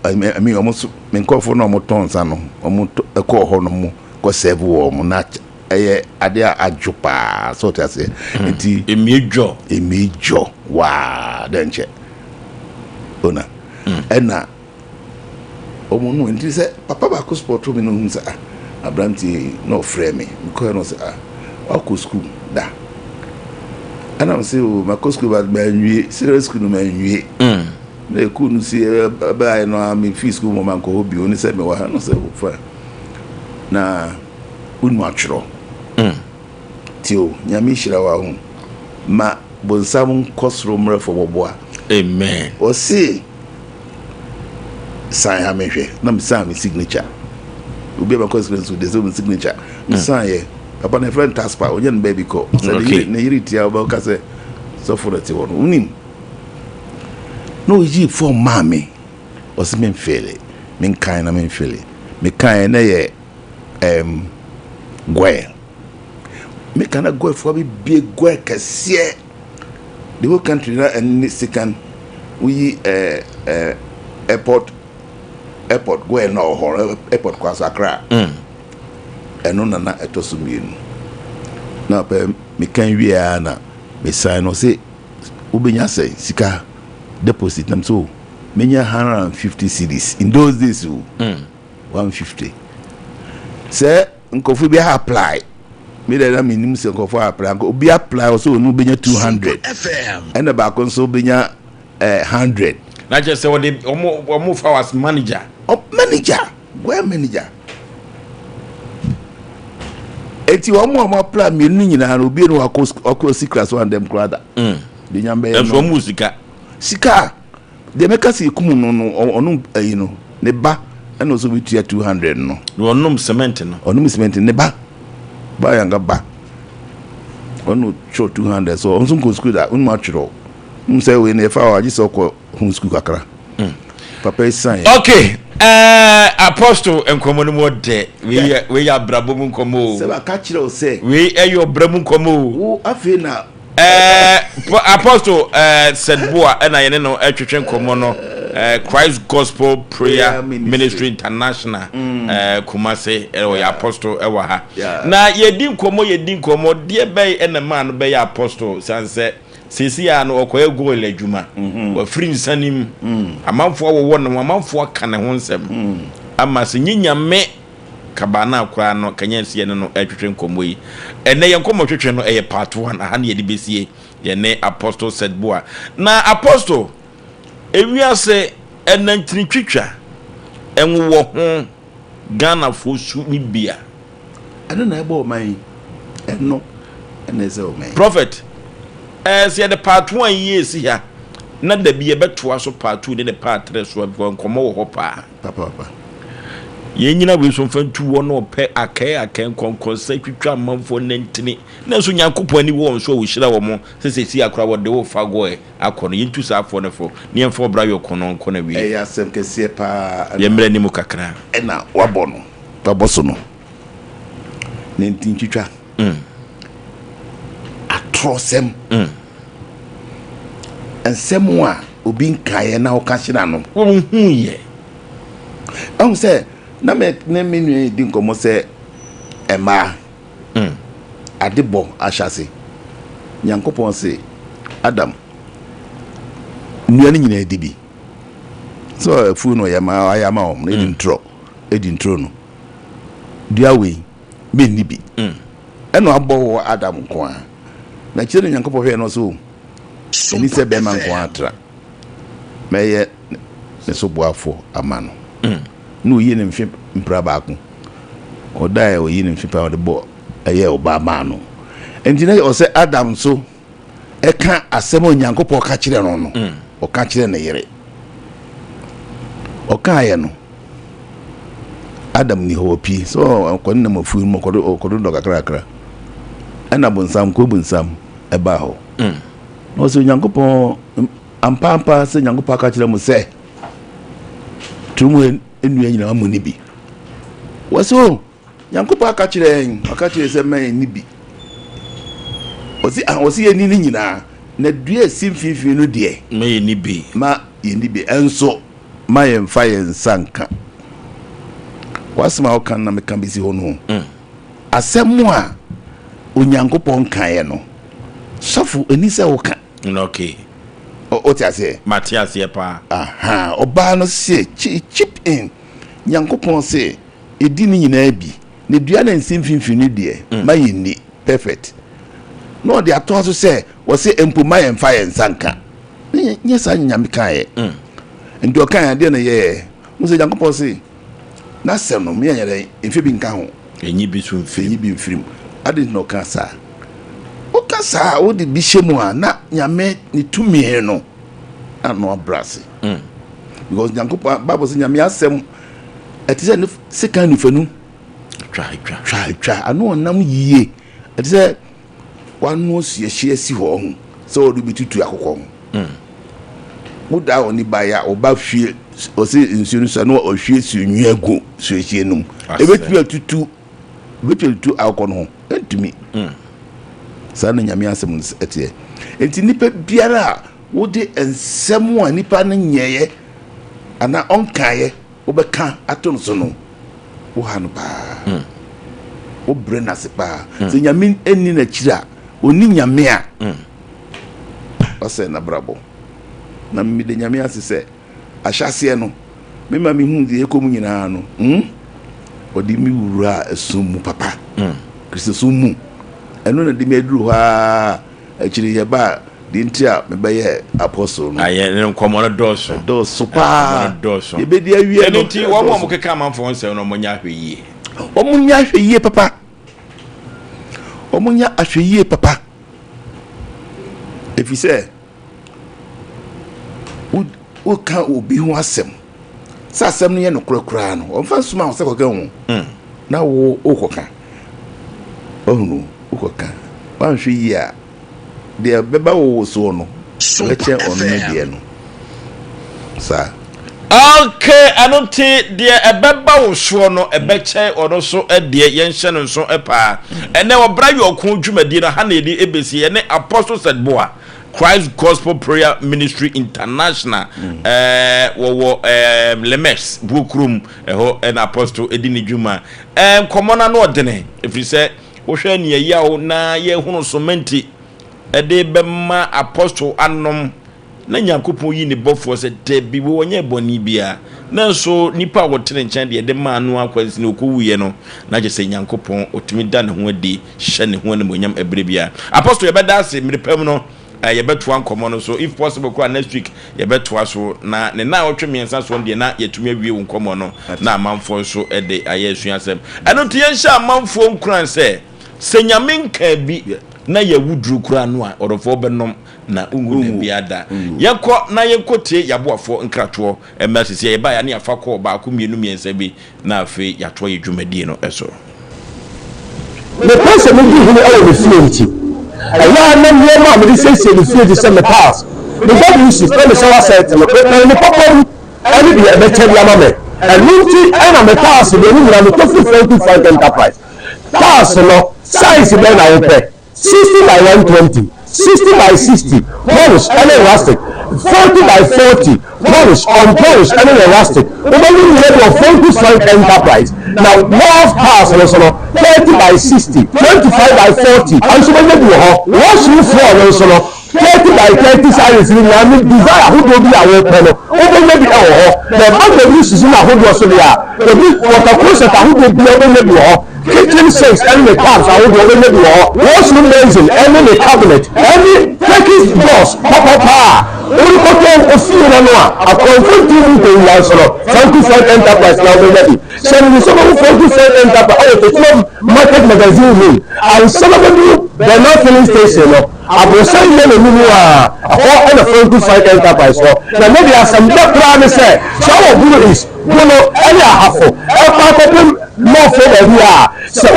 I mean almost me ko for no mo ton sa no mo ko ho no mo ko save wo mo na eye ade adwopa so to say nti emiejo wa denche ona ena omo no nti say papa ba ko sport me no hu say abranti no frame me ko no say ako school da ana say o ma ko school ba nwie serious school no ma nwie na ku no si ba no am fi school mo man ko obi oni say me wa no say fa na unu atro tio nyame hira wa hu ma bonsam kosro mrefo boboa amen o si sign ha mehwe na me sign me signature obi ba consequence with the signature sign ye papa na friend taspa onye no baby ko say na yiri tia o ba ka say so for the one unim no ji for mami o si men fele men kan na men fele me kan na ye gwe me kana go for be gwe kase the whole country na and second we airport gwe no ho airport kwa Accra eno na etoso mienu na pe me kan wiea na me sign no say ubenya say sika deposit nam so menya 150 cedis in those days 150 say nkofu bi apply me dey na minim say nkofu apply obi apply so no benya 200 FM and ba kon so benya 100 na just say what the omo hours manager where manager eti omo apply me nu nyina na obi no akọ class one dem krada de nyambe no musica sika de meka se kum no onu ayi no ne ba and also we 200 no onum cement ne ba yanga ba onu show 200 so onso go school da unma chiro say we na fa wa ji so ko hun school kakra papa sign okay apostle enkomo no mode we ya brabo mu nkomo se ba ka chiro say we eyo bramu nkomo wo afi na apostle said boa na yene no atwetwe nkomo no Christ Gospel Prayer Ministry International Kumase ya apostle ewa ha na yedi nkomo de be na man be ya apostle sanse sisi ya no okoye go ladwuma wa free nsanim amanfo wo no amanfo ka ne ho nsem ama se nyinyame kabana akura no kanyansi no atwetwe nkomo yi ene ye nkomo twetwe no eye part 1 aha na yedi besie ye ne apostle said boa na apostle ewiase enantini twitwa enwo ho Ghana fo su ni bia eno na ebo man eno enese o man prophet say the part 1 years here na da bia beto so part 2 ne part 3 so nkomo wo hopa papa ye nyina we so fantu wo no pe akai konkon sai twitwa manfo nantini na so nyankopon ani wo so wo hira wo mo sesesi akora wo de wo fago akono yintu sa afo ne fo ne enfo bra yo kono na wi ya sem kese pa ye mre ni mu kakra na wabo no baboso no nantin twitwa atrosem ensem a obi nkae na wo ka hira no wo hu ye on say na me nue di nkomo se ema adebo ashase nyankopon se Adam nuani nyina edibi so fu no yama ayama o edi ntro no diawe me nibi eno abo Adam ko a na kire nyankopon hwe no so eni se be man ko atra meye ne so boafo amano no yi ne mfi mpra baako odae o yi ne mfi pa de bo eye obama no entina o se Adam so e ka asem onyankopɔ ka kire no o ka kire ne yere o ka ye no Adam ni ho pi so ko ne mafu mo ko do kakra ana bonsam ko bonsam e ba ho no se onyankopɔ ampa se onyankopɔ ka kire mo se tumu enu nyina amu ni bi waso nyankopa aka kire se man ni bi osi ye ni nyina na dua simfifi no de me ye ni bi ma ye ni bi enso ma ye mfa ye nsanka wasema o kan na me kan bisi ho no asemu a onyankopon kan ye no sofu eni se o kan okay o ti ase Matias ye pa aha oba no se chip in nyankopon se edi ni nyina bi ne dua na nsimfinfini de ma ye ni perfect no de ato so se wo se empo ma ye mfa ye nsanka nye sa nyame kan ye ndo kan de na ye mo se nyankopon se na se no me yere emfe bi nka ho enyi bi so mfirim ade no kan sa o kasa o de bi shemu a na nyame ni tumi no ano abrase because nyankopon Bible say nyame asem etise no second fanu twa ano onam yiye etise wanu siehie si ho so o do bitutu akokọ muda oni baya oba hwie o se nsuo so no o hwie si nwu agu so ehie num ebetu atutu akokọ no entumi sana nyame asem etie enti nipa biara wo de ensem a nipa no nyeye ana onkaye wo beka ato no so no wo ha no ba wo bre na se pa se nyame eni na kira oni nyame a ose na brabo na mi de nyame asese ahyase no me ma mi hu de ekom nyina no odi mi wura esumu papa kristo sumu eno na de mi aduru ha akiri ye ba di ntia me be ye apostle no aye ne nkomo no doso pa doso ye be di awie no enti wo mo keka manfo nsem no mo nya hweyie omunya ahweyie papa omunya ahweyie papa efise wo ka obi ho asem sa asem no ye no kurakura no omfa suma wo se koka ho na wo okoka ohunu okoka wan hweyie a de beba wo so no leche onu ne de no sa okay anonti de ebeba wo so no ebeche ono so de yenhye no so epa ene obra yokun dwumadi no ha na edi ebesi ene apostle said boa Christ Gospel Prayer Ministry International wo lemes bukrum ho en apostle edini dwuma komona no odene if say wo hwe ne yawo na ye hunu so menti ede bema apostle anom na Nyankopon yi ne bofo se de bi wo nya boni bia na so nipa wo tene nchen de ma no akwasi ne okuwuye no na je se Nyankopon otimi da ne ho adi hye ne ho ne monyam ebre bia apostle ye beda se mirepam no ye beto ankomo no so if possible kwa next week ye beto so na ne na otwe miensa so de na yetumi awie wo nkomo no na amanfo so de ayesu asem eno to yensha amanfo nkuran se senyaminka bi na ye wudru kura no a orofo benom na ungu bi ada yekọ na yekotie yaboafo nkrato emergency ye ba ya na yafa ko ba ko mienu miensa bi na afi yato ye dwumadi no eso me pese me di hunu awo fienti aya na me ma me say the fienti say me pass me go do this me say set me papa ani bi e be tell ya mama and minti ana me pass be ni na me to 25 enterprise pass no size be na wo pe 60 by 120 60 by 60 polish and elastic 40 by 40 polish on polish and elastic only level of 45 enterprise now love pass also 30 by 60 25 by 40 and so many do ho wash you for also 30 by 30 size ni na me desire who do be awon pelo only be ho the bag of this na who do so dia the water closet who do be only be ho kitchen sinks and the taps are all the way washroom basin and the cabinet and Turkish doors papa Urukoto ofio na no a confronting to Lansolo Sanctified Enterprise now ready sending some of the enterprise to market magazine and some of them the not filling station I was saying no all the Sanctified Enterprise now maybe as some plan say so what is no any half more for the year. So,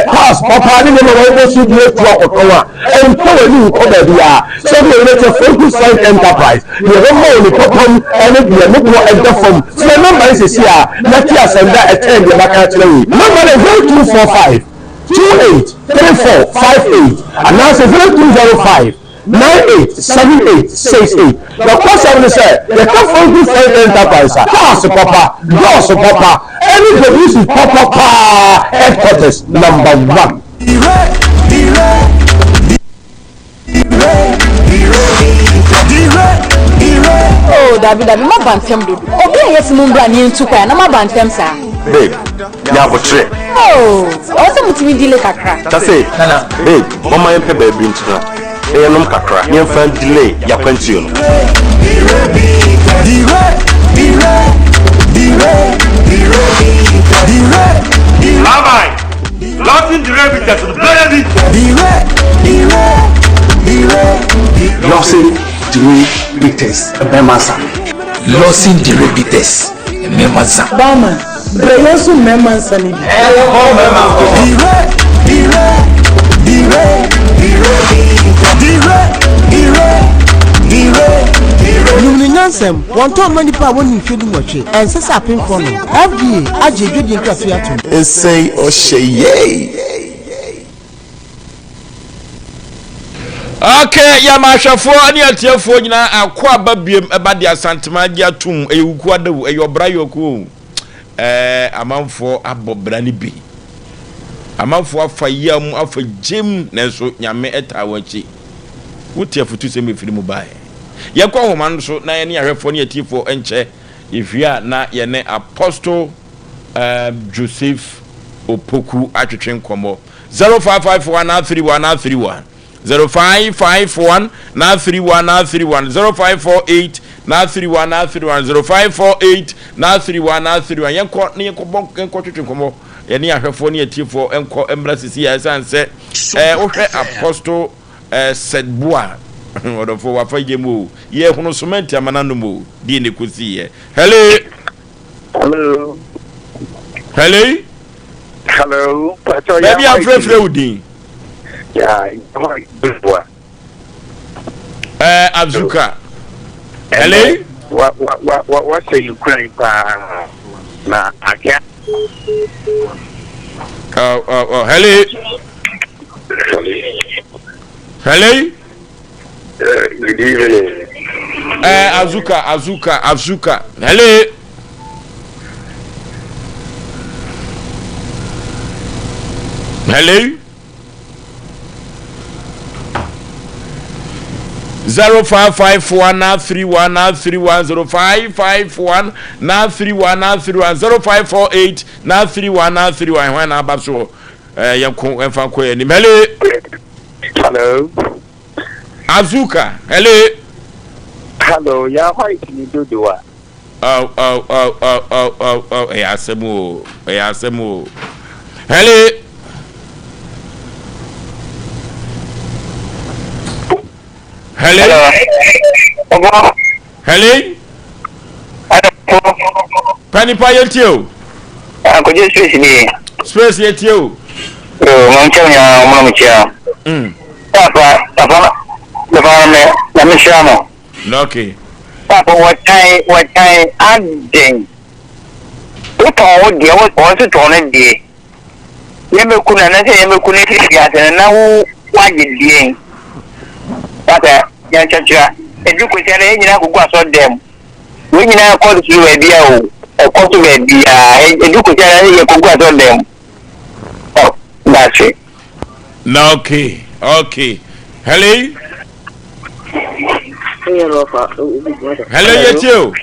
pass papa, I didn't know what should be a drop of color and power new over the year. So, we let a focus on enterprise. You don't know the problem and it will look more at the phone. So, the number is here, not yes, and that attend the back actually. Number is 0245 28 34 58 and now it's 0205. 987868. The question is the company for enterprise. Pass papa, loss papa. Any produces papa headquarters number 1. Oh, David, my bantam do. Okay, yes, Mumbra near to Kwan, my bantam, sir. Babe, now for trip. Oh, also to me, delay a crack. That's it, babe. Mama and Pebble been to her. Enum kakra yen fan delay ya kwanti no Labai Losing the rebites to the player Losing the rebites Memasa Losing the rebites Memasa Bama Breyosu Memasa ni Nyansem, one time when the power won't feed watch it, and says up in front of FDA, I did you get to and say, Osei Yaw. Okay, Yamasha for any atiafo nyina akwa babiem eba dia santema dia tum eyuku adawu eyobra yoku amanfo abobra ni bi amanfo afa yam afa gem nanso nyame eta wachi wotia futu se me firi mu bae ye kwa homa nso na ye ne ahwefo ne atifo enche ifia na ye ne apostle Joseph Opoku atwetwe nkomo 0551933131 0551 933131 0548 933131 0548 933131 yenko ne yenko twetwe nkomo ye ne ahwefo ne atifo enko embra sisi ya sanse wohwe apostle Sedboa odofo wa fagemu ye hunu somenti amanano mu di ne kusi ye hello baby I'm free udin Azuka hello what say you crying pa na akia hello good evening Azuka hello 0551931931 when abaso yanko enfa ko ni hello Azuka hello ya white ni dodoa Asemo hello Pani pa yetio ko je space yetio manchanya mwanamchia papa na mishano okay papa what I adding uto odi o so to na die yemekuna na se yemekuna fifiase na wo wagedien papa ya chacha eduko tele nyina gugu aso dem we nyina ko tu we bia o ko tu we bia eduko tele ye gugu aso dem oh that's it no okay hello yetio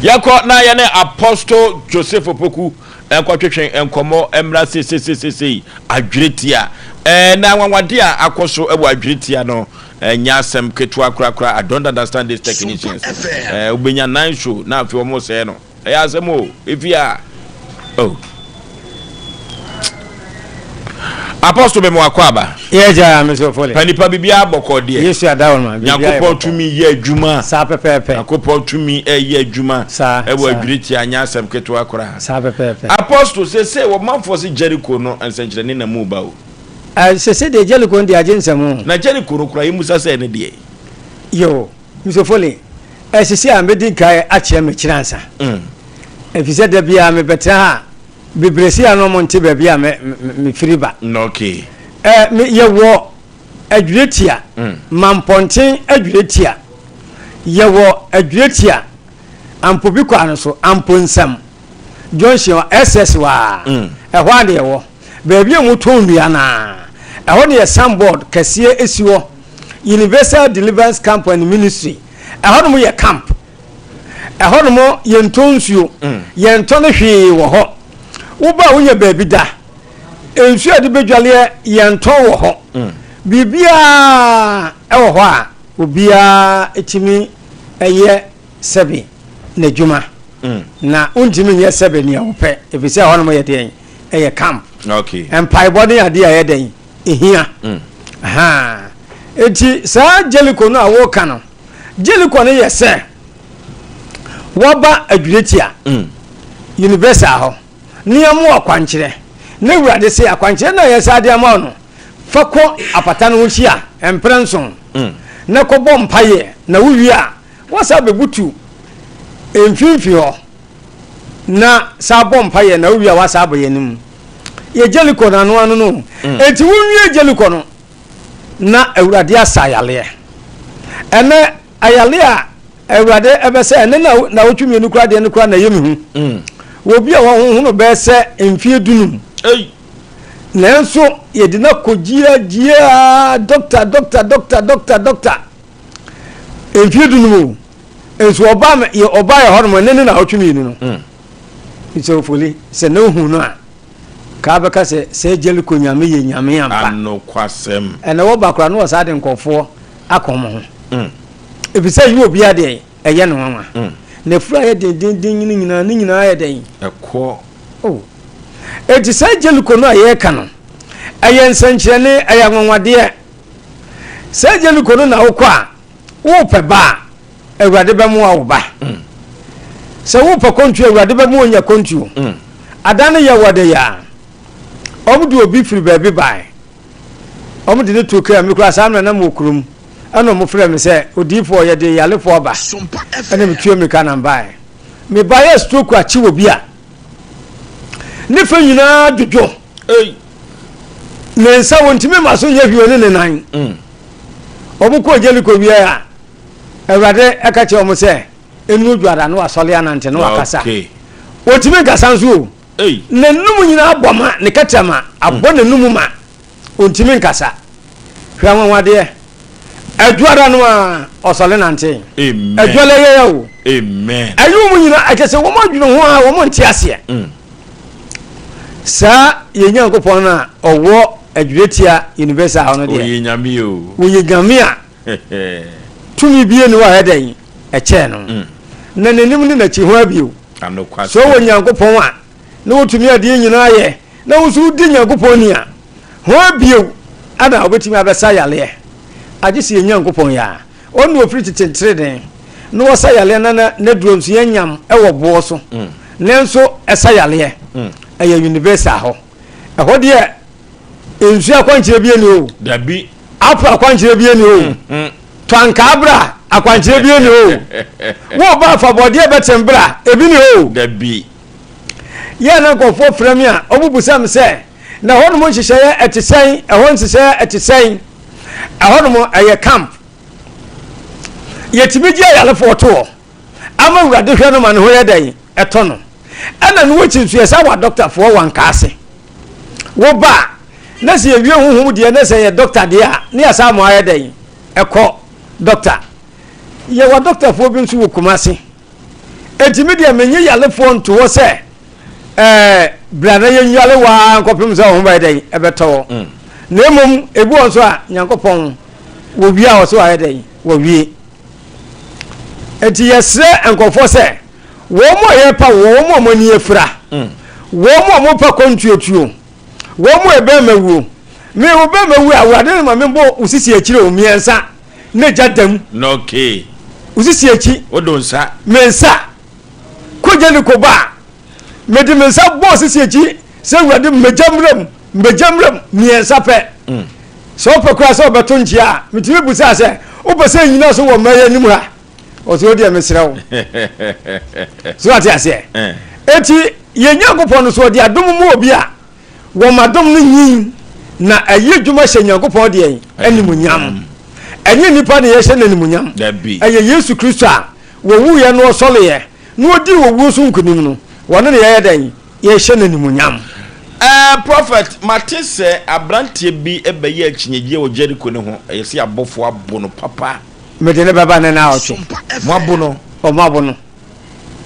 Yako na ye ne apostle Joseph Opoku enkwatwetwen enkomo emra sesesesese adweretia na wanwade a akoso ebu adweretia no nya asem ketu akra I don't understand these technicians ubenya nine show na afi omo se no asem o ifia oh apostle be mo akwaba yeja me so fole panipa bibia abokode yesu adawo ma bibia yakopɔ tumi ye adwuma sa pepepe yakopɔ tumi ye adwuma ebu adwiriti anya asem ketu akra sa pepepe apostle say wo manfo se Jericho no ensenkyere na mu ba o se de Jericho ndi agensam na Jericho no kura yimusa se ne de yo me so fole sisi a me din kai a kire me kiransa efise da bia me beta ha bibresi ano monte ba bia me firiba okay me yewo adwuretia mamponten adwuretia yewo adwuretia ampobi kwa no so amponsam Johnson SS wa ehwa de yewo ba bia mutonua na ehwo ne sandboard kase esiwo Universal Deliverance Camp and Ministry ehwo no ye camp ehwo no ye ntonsuo ye ntone hwe wo ho uba wonye baabi da ensu ade bedwale ye nton wo ho bibia ewo ho a obia etimi eye sebe na djuma na untimi nye sebe ne ope ebisi a hono mo ye den eye camp okay empire body ade a ye den ehia aha eti sa Jericho no awo ka no Jericho ne ye se woba adwuretia universal ho niamu akwankyere na wurade se akwankyere na yesa ade ama no fako apata no hia emprenson na ko bom paye na wuwi a wasa bebutu emfimfi ho na sa bom paye na wuwi a wasa aboyenim ye Jericho na no anu no enti wuwi Jericho no na awurade asayale ene ayale a awurade ebese ene na wotwumi enu kura de enu kura na yemi hu obi a wo hu be se emfie dunum nanso yedina kogia doctor emfie dunum enso oba ye oba ye hono ne na wotwumi enu no so foli se no hu no a ka beka se jeli ko nyame ye nyame ampa ano kwasem ene wo bakra no wasa de nkofo akomo ho ebisa yi obi ade eye no nwa na fura ye den nyina ye den ekwo eti se jeli ko no aye ka no eye nsankyere ne aya nwanwade se jeli ko no na wo kwa wo pe ba awurade be mu wa wo ba se wo pe kontu awurade be mu onya kontu adane ye wode ya omudu obi firi baabi bai omudu ne toka mi kura samna na mokurum ana mo frɛ me sɛ odifo ye de yalefo ba ana me tuo mi kana bai me bai stroke achi obi a ne fa nyina dwodwo ne nsa wontimi maso ye hwie ne nan omu ko jeli ko wi a awurade aka che omu sɛ enu dwara no asɔle anante no akasa otimi kasa nso na numu nyina aboma ne katama abona numu ma ontimi nkasa hwa wade adwara no a osole nante amen adwala ye o amen ayumu nyina akese wo madwunu ho a wo monte ase sa yenya nkopon na owo adweretia university a hono de oyenyame o oyenyame a tumi bie ne wa hedan eche no na nanim ne na chi ho abio so wo nyankopon a na wotumi ade nyina ye na wosu di nyankopon ni a ho abio ada obetumi abesa yale agisi nyankopon ya onu ofiri titentre den no wosa yale na drums yanyam ewo bo so nenso esa yale aya university ho eho de ensu akwankyere bie ni o dabi apa akwankyere bie ni o twankabra akwankyere bie ni o wo ba fa bode betembra ebi ni o dabi ya na nkofo frame a obubusam se na hono mo hyehyeye etesen ehon hyehyeye etesen ahono mo aye camp yetibigi ayalefo to ama wurade hwe no ma ne ho yedan eto no ana no wachi nsu yesa wa doctor fo wanka ase wo ba na se yewie huhum de na se ye doctor de a ne yesa mo ayedan eko doctor ye wa doctor fo bi nsu wo kumase etimi de menye yalefo nto wo se brana yenyale wa nkopim za ho ba yedan ebeto na emom ebu onso a nyankopon wo wi a wo so ayedan wo wi enti yesre enkofo se wo mo ye pa wo mo ni efra wo mo pa kontuetuo wo mo ebe mawu me wo be mawu awade ma me bo usisi akire o miensa ne jadam no okay usisi aki odonsa mensa ko jeli ko ba medi mensa bo usisi aki se awade mbejamram miensa pe so pokura so beto njia mitimi busa se o pese nyina so wo maye nimu ha o so de mesrew so ati ase eti yenyankopon so de adom mu obi a wo madom no nyin na ayi dwuma hye nyankopon de animunyam enye nipa ne ye hye animunyam eye Yesu Kristo a wo wu ye no sole ye no odi wo wu so nkunim no wona ne ye dan ye hye animunyam prophet matese abrantie bi ebeye akyinyegie wo Jericho ne ho yesi abofo abo no papa medene baba ne na ocho mo abo no o mo abo no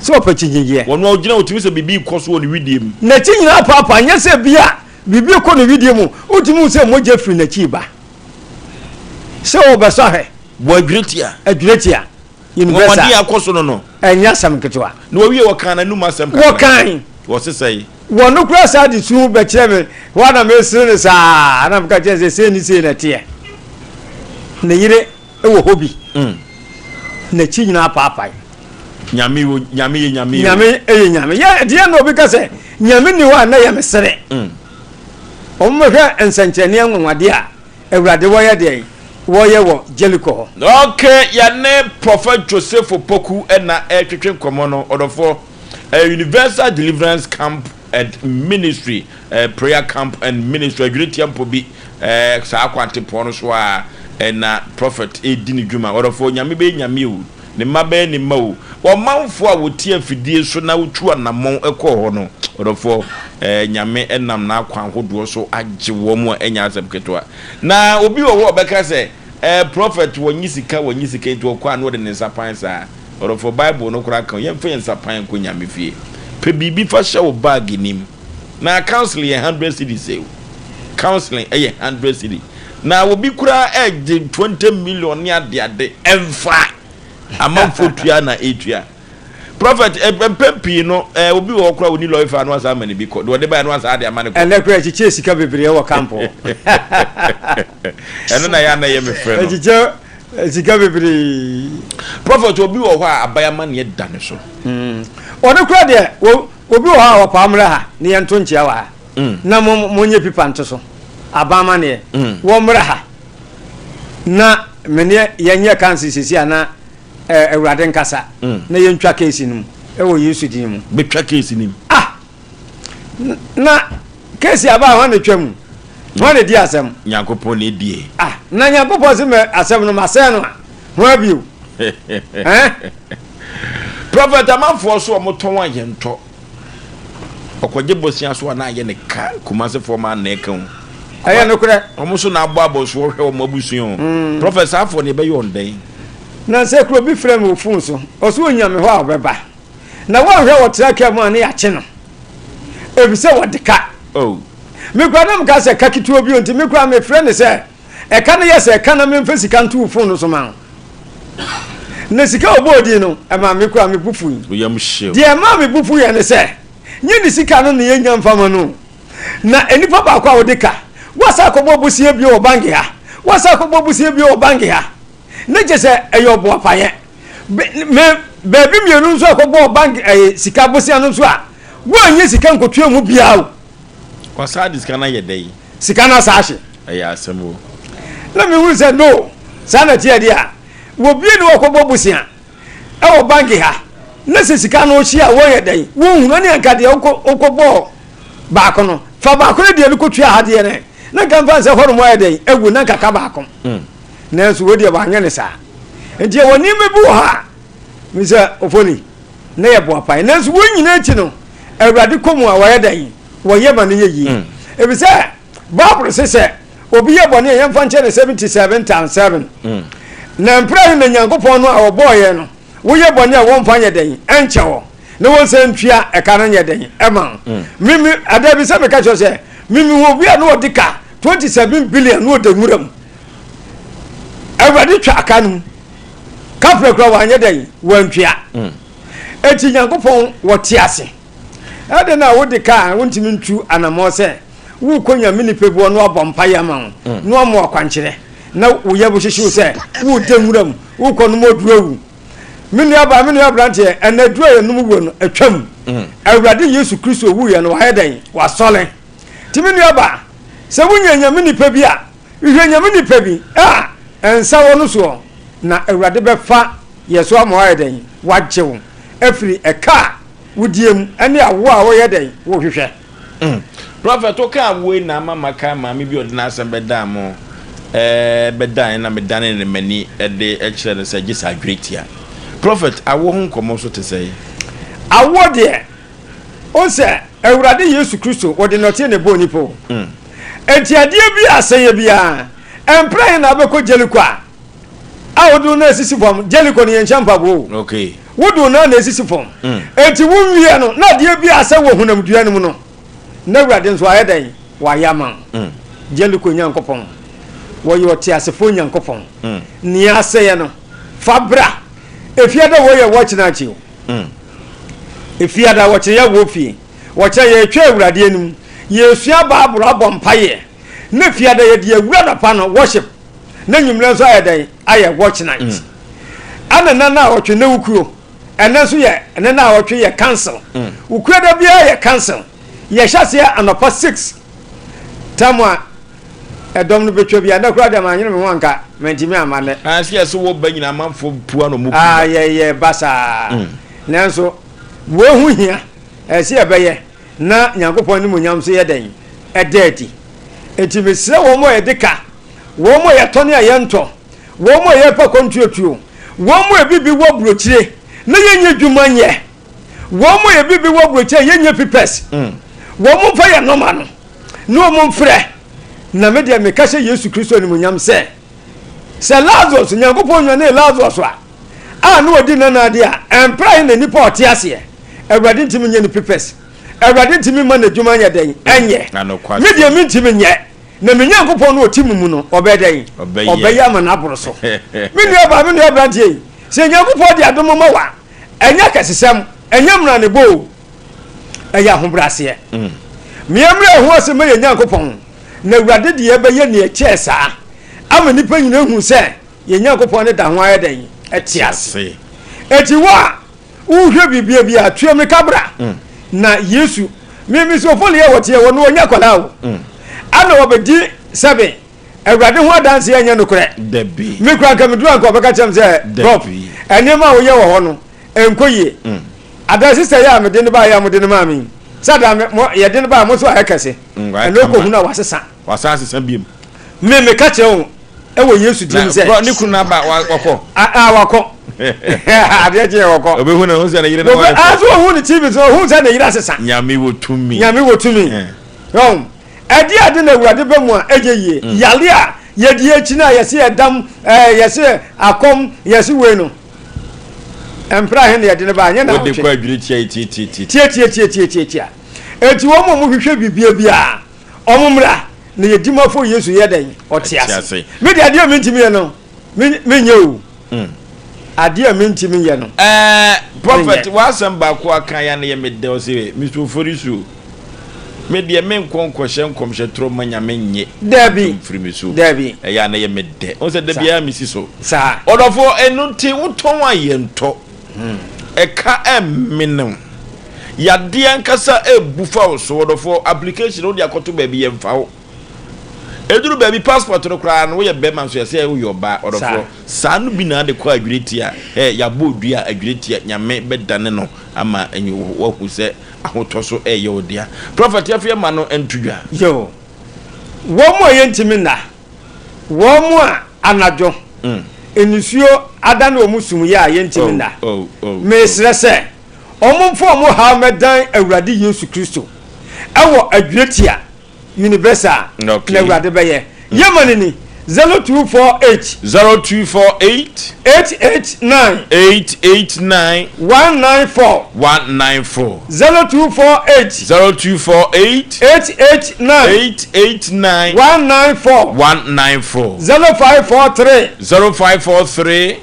so opakyinyegie wono ogina otimi se bibi koso wo ne widiem na kyinina papa nyese bia bibi ko ne widiem otimi se moje firi na chiba se o beso he bo adweretia university wadi akoso no enya sam ketwa na wo wie wo kan na numa asem wo kan wo sesai wono kura sa di su be kyereme wana mesire sa ana mka kyerese se ni se na tie na yire ewo hobi na chinyina papa nyame ye nyame ya die no bi ka se nyame ni wa na ya mesere o mmehwe ensankyene anwade a awurade wo ye de wo ye wo Jericho okay ya ne prophet Joseph Opoku na twetwe nkomo no odofo Universal Deliverance Camp and Ministry prayer camp and ministry agreetiam po bi saa kwante pono so a na prophet edi ni dwuma orofo nyame be nyame o ne mabe ne mawo o manfo a wotie afidie so na wotu anamon ekọ ho no orofo nyame enam na akwan hodo so agye wo mu enya asem ketwa na obi wo beka se prophet wonyisika nti okwa no de ne nsapan sa orofo bible no kura kan yemfa nsapan ko nyame fie pe bibi fa hye wo bag nim na counseling 100 cedis counseling 100 cedis na obi kura 20 million ni ade emfa amamfotua na etua prophet empempi no obi wo kura oni lawyer fa no asa mani bi ko de ba no asa ade amane ko ele kura chiche sika bebre wo campo eno na ya na ye me frɛ no chiche sika bebre prophet obi wo hɔ abaya ma ne da ne so ɔde kura de obi wo ha wo pamra ha ne yento nchia wa na monye pipa nto so abama ne wo mra ha na mene yenye kansi sisi ana ewrade nkasa na yentwa case nim ewo Yesu din mu betwa case nim na case aba ho na twam ho na di asem Nyankopon na die na Nyankopon se me asem no masɛ no ho abiu prophet amanfo so omoton ayento okwaje bosia so na aye ne ka kumase forma na ekan aye no kure omuso na abo aboso hwe o mabusuon professor afọ ne be yondan na se kro bi frem ofun so oso onyame ho abeba na wo hwe wo traka mu na ya che no ebise wo deka me kwa na mka se kakitu obi onti me kwa me frem ne se e ka na yes e ka na me mfa sika ntu ofun no so ma na sika obodi no e ma me kwa me bufu yam hye de ma me bufu ye ne se nye ni sika no ne yenya mfama no na enipa ba kwa wo deka wasa ko bobusie bi o bangi ha wasa ko bobusie bi o bangi ha ne je se eyo bo apaye me baby mienu nso ko bo bangi sika bosia no nso a wo anye sika nkotwe mu bia o kwasa dis kana ye dai sika na saahye ya asemo na me hu se no sana tie dia wo bi ni ko bobusia e wo bangi ha na se sika no hia wo ye dai wo hu na ne ankade o bo ba ko no fa ba ko de ko twa ha de ne na kan se horo mo ye dai egu na kaka ba ko na so wo de ba anya ne sa enti woni me bu ha mi se ofoni na ye bo apai na so wo nyina chi no awurade komu a wo ye dai wo ye ma ne ye yi e bi se bible se obi ye bone ye mfa nche ne 77 times 7 na mpra na Nyankopon no a wo boy ye no wo ye bone a wo mfa ye dai enche wo na wo se ntwia e ka na ye dai e ma mimi ada bi se me ka cho se mimi wo bia no odika 27 billion no de muram awurade twa akanu kafre kro wa anye dai wantwia eti Nyankopon wo ti ase ade na wo dika wontimi ntu anamo se wo konya mini pebu no abompa ya ma no mo akwankyere na wo yebo hyehye se wo de muram wo kono mo duawu mini aba brante enadua ye num wo no atwam awurade Yesu Kristo wu ye no wa hedan wa sole timini aba se wunya mini pebi a ihwe mini pebi ensa wo no so na awurade befa yeso amo hedan wa gyew afiri eka wudiem ene awo a wo hedan wo hwehwe prophet oka we na mama ka ma me bi odina asem beda mo beda na medane ne mani de ekire se gisa adwetia prophet awo hu nkomo so te sei awo de o se awurade Yesu Kristo wo de note ne bo nipo enti ade bi aseye bia emprai na beko jeliko a wodu na esisi fom jeliko ne yenchampa bo okay wodu na esisi fom enti wunwie no na de bi ase wo hunam duane mu no na awurade nso ayedan wa yama jeliko Nyankopon wo yo ti asefo Nyankopon ni aseye no fabra efiada wo ye watch na chi efiada watch ya wo fi watch ye twa awurade enum yesua baaburo abompaye na fiada ye de awurade pa no worship na nyumle so ayedan aye watch night ana na watch na wukuo ene so ye ene na watch ye cancel wukuo da bia ye cancel ye hyase anopa 6 tamwa edom no betwa bia na kura de ma nyene me wanka mentimi amane asia so wo ba nyina manfo pua no mu ye basa nanso wo hu hia esi ebeye na Nyankopon ni munyam so ye den edati eti mesre wo mo ye deka wo mo ye tone ayento wo mo ye pa kontuotuo wo mo e bibi wo brochire na yenye dwuma nye wo mo ye bibi wo brochire yenye pipes wo mo fa ye noma no no mo mfrɛ na me de me ka hye Yesu Kristo ni munyam se Lazarus nyankopon nwane Lazarus a no odi na na de a empra na nipa otiase e awurade ntimi nye ni pipes awurade ntimi ma na dwuma nya den enye me de me ntimi nye na me nyankopon no otimu mu no obeden obeya ma na aboro so me nua ba tie se nyankopon de adomo ma wa enya kasesem enya mra ne bo eya hobrase me amra ho ase me nyankopon na awurade de ye beye ne eche saa ama nipa nyina hu se ye nyankopon ne da ho ayeden etiase eti wa uhwe bibia bia atue me kabra na Yesu me so foli e wote wo no onya kwala wo ana obedi 7 awurade ho adanse anya no kore dabi me kura ka meduru anko beka chem se drop enema wo ye wo ho no enkoye adanse se ya me de ne ba ya mo de ne ma mi sada me ye de ne ba mo so ayekase eno ko hu na wasasa biem me ka che wo e wo Yesu dim se ni kunu na ba wakọ wakọ ade je wakọ obe hu na hu se na yire na wa aso hu ni TV so hu se na yire asesa nyame wo tumi ade na awurade be mu a eje yie yale a ye die echi na ye se edam ye se akom ye se we no empra he na ye de ne ba anya na wo de kwa adwire tie eti wo mo hwehwe bibia bia omumra na ye dimafo Yesu ye den otiase me de ade me ntimi ye no me nye o ade me ntimi ye no prophet wasam ba ko aka ya na ye me de o se Mr. Oforisuo me de me nkonko hye nkomhye tro manya me nye dabi frimisu dabi ya na ye me de o se de bia mi si so sa odofo enunti wuton ayento eka eminem yade ankasa ebufa wo so odofo application wo de akoto ba bi yemfa wo eduru ba bi passport no kra no wo ye be man so yese wo yoba odofo sa no bi na de kwa adwireti a ya bodua adwireti a nyame bedane no ama enyi wo hu se ahoto so ye odia prophet afia ma no entudwa yo wo mo ye ntimi na wo mo anajo enisuo adana omusum ye a ye ntimi na mesre se omumfo mo ha medan awurade Yesu Kristo ewo adwireti a universal na awurade beye yemani ni 0248 889 194 0248 889 194 0543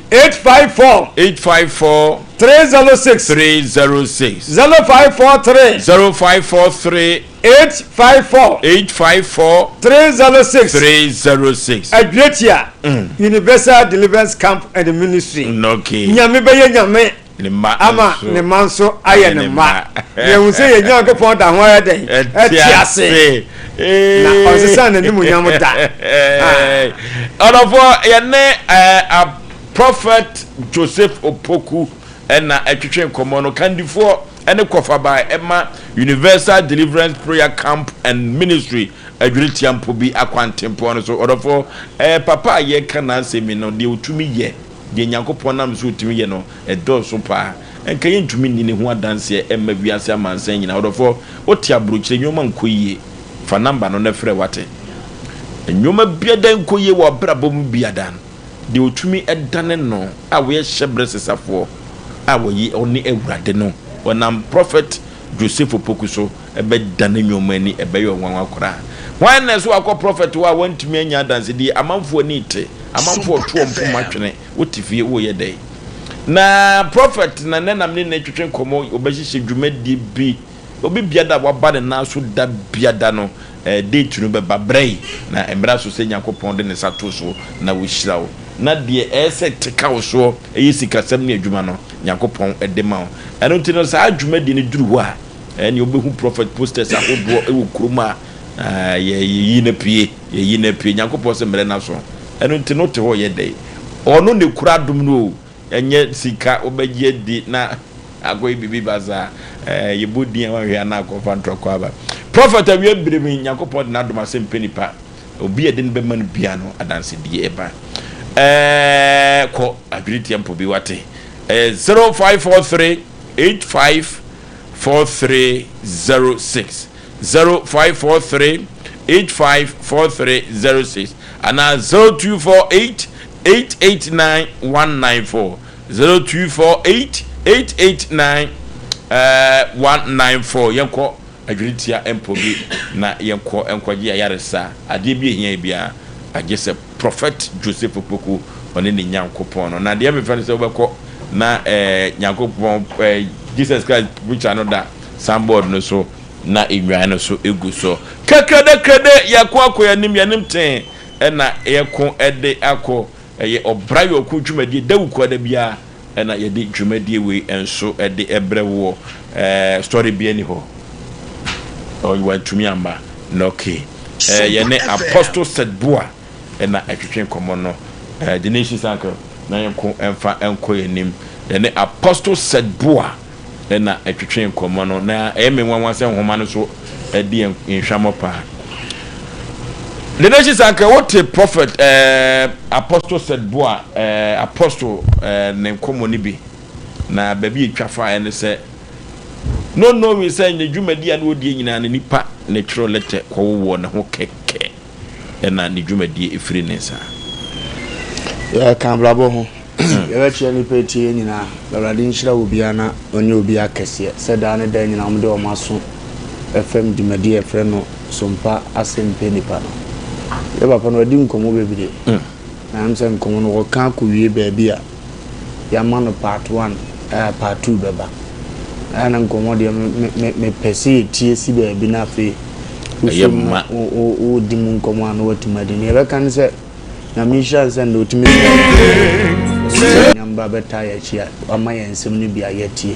854 306 0543 854 306 Adretia Universal Deliverance Camp and Ministry nyame beye nyame ama ne manso aye ne ma ye hu se ye nyanko pon da ho aye den etiase na osesa na nimu nyamo da olofo ye ne a prophet Joseph Opoku na atwetwe nkomo no kandifo ene kofa ba ema Universal Deliverance Prayer Camp and Ministry adwiriti ampo bi akwantempo no so odofo papa ye kana semi no de otumi ye de nyankopon nam so otumi ye no edo so pa enka ye ntumi ni ne ho adanse emma wiase amansan nyina odofo oti abrochire nyoma nkoyie fa number no na frɛ wate nyoma biada nkoyie wo brabom biada de otumi edane no a wo ye hyebre sesafo a wo yi oni awurade no wonam prophet Joseph Opoku so ebe dane nyomani ebe yo nwanwa akora wan na so akọ prophet wa wantumi anya dance di amanfo ni te amanfo to mpoma twene wotifie wo ye dai na prophet na nenam ne na twetwe komo obehihye dwumadi bi obi biada waba ne na so da biada no date no beba brei na emra so se Nyankopon de ne sato so na wo hyira wo na de ese teka wo so eyisikasem ne adwuma no Nyankopon edema wo eno ntino sa adwuma di ne duru ho a ene obehu prophet posters ahodo ewo kuruma ye na pie Nyankopon se mre na so eno ntino te ho ye dai ono ne kura dum no enye sika obegye di na agoy bibi baza ye bodi an wa hwe na akofantro kwa ba prophet awie bremi Nyankopon na dom Asem Mpe Nipa obi eden be man bia no adanse die eba ko adwiri tempo bi wate 0543 854306 0543 854306 and 0248 889 194 0248 889 194 yenko adwiritia empobi na yenko enkoje ayaresa ade bi ehia bia agese prophet Joseph Poku one ne nyankopon no na de me fa se obekọ na nyankopon Jesus Christ which another soundboard no so na enwan no so egu so kekrede yakọ yanim ten na yeko ede akọ ye obrayo ku dwumadi dawuko da bia na ye de dwumadi we enso ede ebrewo story bia ni ho o you want to me amba no okay ye ne apostle Sedboa na atwetwen komo no the nation sanko na yeko emfa enko yanim ye ne apostle Sedboa na atwetwen komo no na eme nwanwase nhoma no so ede nhwamo pa. The nation sanka what a prophet apostle Sedboa apostle name komo ni bi na baby etwafa ene se no we say ne dwumadi an odi nyina ne nipa ne tro lete ko wo ne ho keke na ne dwumadi efiri ne sa ya kan blabo ho ya ba chia ni peti nyina bawrade nhyira obia na onye obia kese se da ne da nyina omde o maso FM dwumadi efre no Sompa Asem Mpe Nipa no ya papa no adi nkomo bebide na am se nkomo no kan ko wie ba bia ya ma no part 1 part 2 beba ana nkomo de me pese tie si ba bi na fe o di mun nkomo an watimade ne be kan se na mi sha se ndo timi nyamba beta ya chia ama ya nsem no bia yetie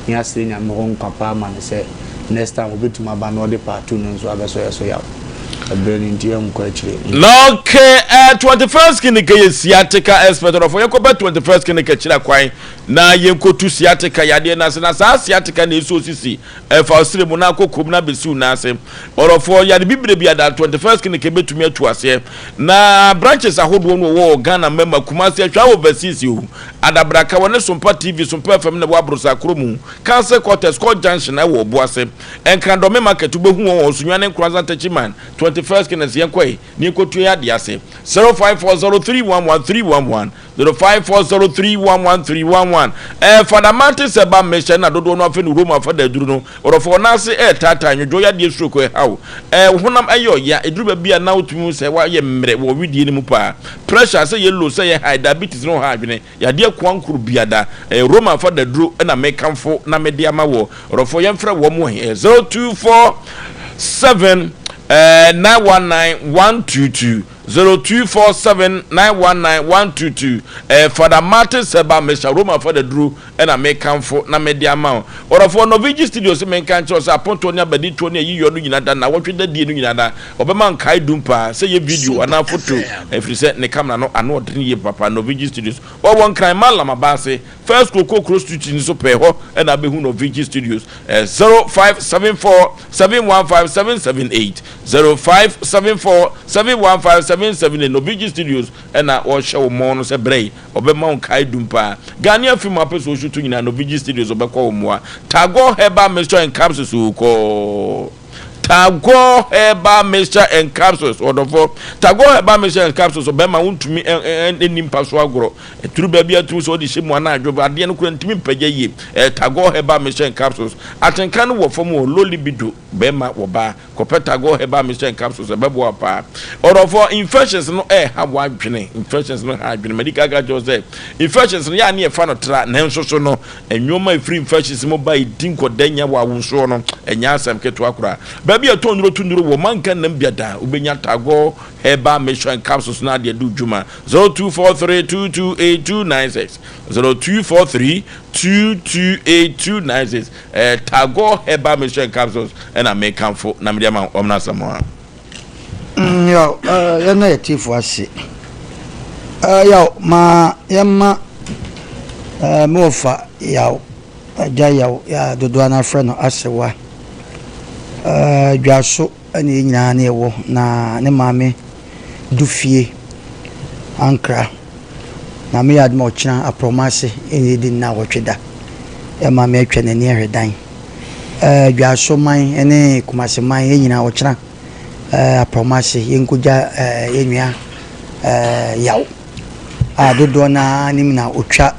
ni asire nyamba ho nkapa ma ne se next time obetuma ba no de part 2 no nso abeso yeso ya okay 21st kinika yesiatika expert of yakoba 21st kinika chira kwan na yenkotu siatika yade na sa siatika na eso sisi fa osire mu na akokom na besu na asem orofo yade bibire bia da 21st kinika betumi atu ase na branches ahodo no wo Ghana member Kumasi atwa overseas o adabraka wona Sompa TV Sompa FM na wabrosa kromu Council Quarters Court Junction na wo boase enkandome market behu wo sunwane nkranza tachiman 21st kinas yankoi ni kotu ya diase 0540311311 0540311311 Fadamante seba mesha na dodo no afenu Roma fada duru no orofo na se tata nyojo ya die stroko hawo honam ayo ya eduru bia na otumu se wa ye mre wo widie ni mu pa pressure se ye low se ye high diabetes no ha adwene ya die kwankuru biada Roma fada duru na mekamfo na media ma wo orofo ye mfra wo mu 0247 919-122 0247-919-122 Father Martin Seba Mesha Roma for the Drew and I make come for na media amount or for Novigi Studios men can choose a pontonia beditonia you yinada na what the deal yinada Oberman Kai Dumpa say your video and now photo if you set the camera no and not ye papa Novigi Studios or one crime malama base first cocoa cross to chin so pay and I be who Novigi Studios 0574-715-778 0574-715-778 Novigi Studios and I all show mono se bray Oberman Kai Dumpa Ghanaian film episode shooting in Novigi Studios obeko mwa Tago Heba Mr. and Capsules uko Tago Heba Mr. and Capsules or the four Tago Heba Mr. and Capsules obema untumi nimpa so agro turu baby atu so di shemu na adwo ade no kurantimi pagye yi Tago Heba Mr. and Capsules atenka no wo fom low libido bema wo ba Tago Heba Mr. and Capsules bebo apa or for infections no ha wo adwene infections no ha adwene medical guy just say infections no ya na e fa no tra na nso so no enwoma free infections mo ba idinko danya wa wonso no enya asem keto akura baby atonuro tunuro wo manka nam biada ubenya Tago Heba Mr. and Capsules na de du juma 0243228296 0243228296 Tago Heba Mr. and Capsules and I make come for na media man omna samoa yo ya na yetifu ase yo ma yema mofa yaw yaw ya dodo na frɛ no asewa dwaso ani nyina na ewo na ne maame dufie ankra na me yad mo china apromase eni di na wotweda e ma me atwa na ni ehwedan dwaso man ene kumase man enyina wo china apromase yenkuja enua yaw dodo na nim na otwa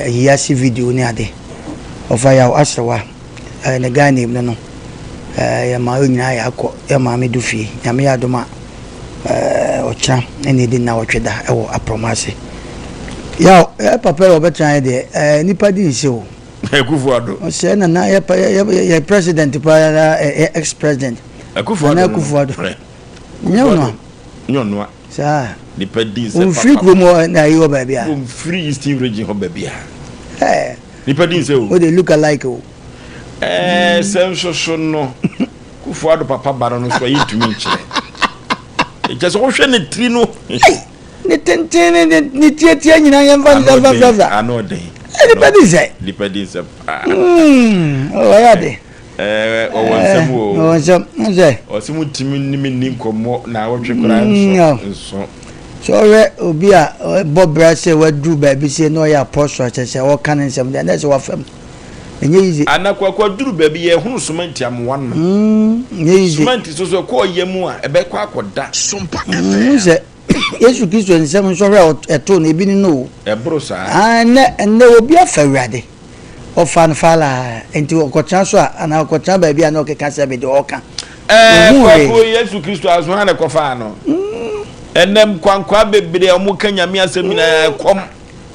yasi video ni ade ofa yaw asrewa na gani no ya ma onyina ya akọ ya ma me dufie ya me yadoma ocha ene di na wotweda e wo apromase yaw papa obetan de nipa di nse o Akufuado o se na ya president pa ex president Akufuado nyo sa nipa di nse papa free promo na yo ba bia free Eastern region ho ba bia nipa di nse o they look alike o sem so no Akufuado papa baro no so yitumi nkyere just wo hwe ne tri no ne tentene ne tietia nyina yemfa ndava ano den anybody say oh ya de osimu timi ni nkomo na wotwe kora nso so re obi a bobra se wadu ba bi se no ya apostle chese wo kan nsem de na se wa fam enye yize anakwa duru ba bi ye hunu sumanti amwan no yize sumanti so ko yemu a ebe kwa akoda Sompa FM Yesu Kristo nsem so re eto na ebi ni no ebro sa na obi afawade ofan fala enti okocha so ana okocha ba bi ana okeka se be de oka kwa Yesu Kristo azwa na kofa no enem kwankwa bebre omu kanyame asem na kom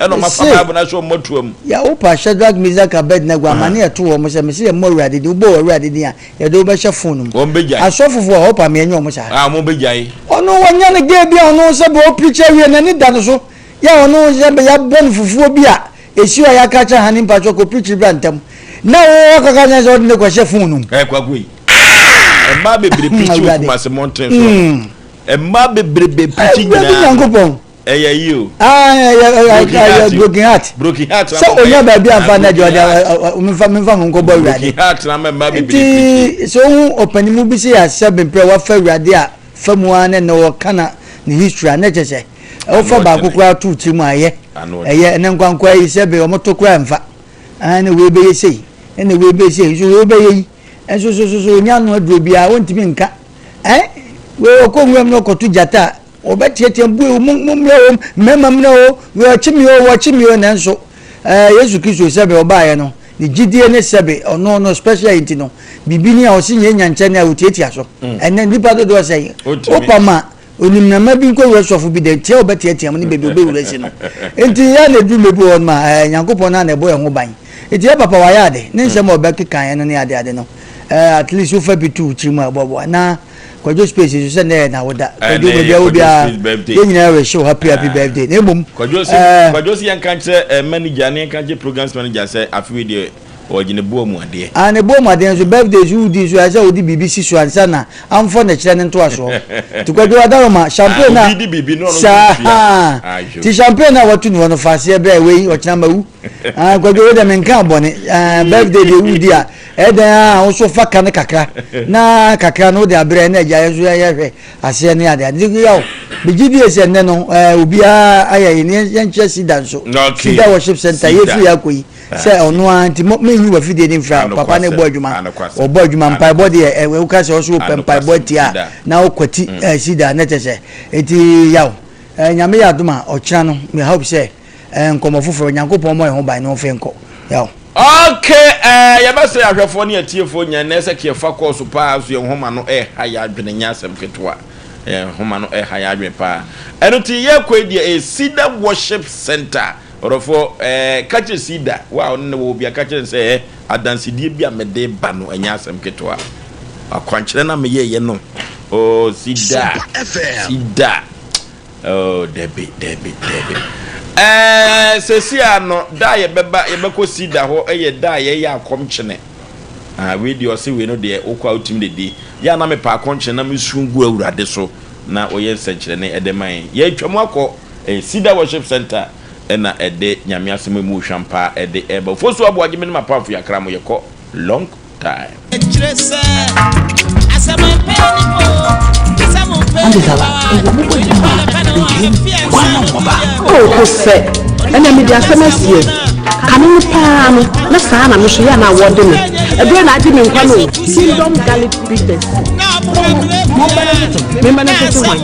eno mafa ba na so motuam ya opa Shadrach Meshach Abednego amane eto wo mo se me se mo wurade de ubo wurade de a ye do be hye phone mo beja asofofo opa me enyo mo sa mo bejai ono wanya ne ge bia ono se bo preacher wie na ni da no so ya ono se be ya bon fufuo bia esi o ya kacha hani mpacho ko preacher brantam na wo kaka nya so de ko hye phone kwagui ma bebre preacher kuma se mountain so ma bebre preacher nyina you broken heart so onya ba bia fa na joda mfa nko bo wurade heart na ma bebre so opanimu bi se ya Asem wa fa wurade a famu ane no kana ni history na chese o fa ba kokora tu ti mu aye eye ne nkwankwa yi se be o motokora mfa ane we be yesi ene we be yesi so we be yi enso so nya no aduro bia wontimi nka we okongwem no kotu jata obetietie mbu mumre mema mna o we chimi o nanso Yesu Kristo se be obaye no ni gidie ne sebe ono special enti no bibini a o sinye nyanche na otietia so ene nipa do say opama onimnama bi nko resofo bi de tie obetietia mo ni bebe obewuresi no enti ya na du mebu on ma nyankopon na ebo ho ban enti ya papa wa ya de ne nsem obekekan no ne ade no at least you fa bitu chimu abobo na kwajo space you say na woda kwajo bia obia yenyina we show happy birthday na mum kwajo si yanka che manager ne yanka che programs manager say afi de ojine bo mu ade ne bo mu ade so birthday you di so asa odi BBC so ansa na amfo na kire ne nto aso to kwajo adaroma champagne na ti champagne na watu ni wono fase be we o chama wu kwajo we de menka bone birthday de udi a eda o so fa kan kakra na kakra no de abre na ja yeso ye ase ne ade ade yaw bigidi ese ne no obi a aye ne yenche sida so sida worship center yefu yakoyi se ono anti menyu wa fide ni fra papa ne bo adwuma o bo adwuma mpai bo de we ka se o so mpai bo tia na o kwati sida na tese enti yaw nyame ya duma o kira no me hope say nkomo foforo nyankopon mo e ho ban no fe nko yaw okay yabase ahwefo ne atiefo nya na ese kefa course pa so ye homa no haya adwene nya asem ketwa homa no haya adwene pa eno ti ye kwedi sida worship center orofo kache sida wa ne wo bia kache se adansidie bia mede ba no anya asem ketwa akwankyere na me ye no oh sida oh debi sesia no da ye beba ye beko sida ho eye da ye ya akomkyene we di o se we no de okwa utim de ya na me pa akomkyene na me sungu awurade so na oye senkyere ne edeman ye twam akọ sida worship center na ede nyame asem mu hwampa ede eba fosu aboagye me ma pamfo yakra mo ye ko long time Asem Mpe Nipa ande sala oh se ena me dia semesie kanu pa no na sa na no so ya na wode me ebe na adi me nkwa no kingdom garlic bitters me manage to win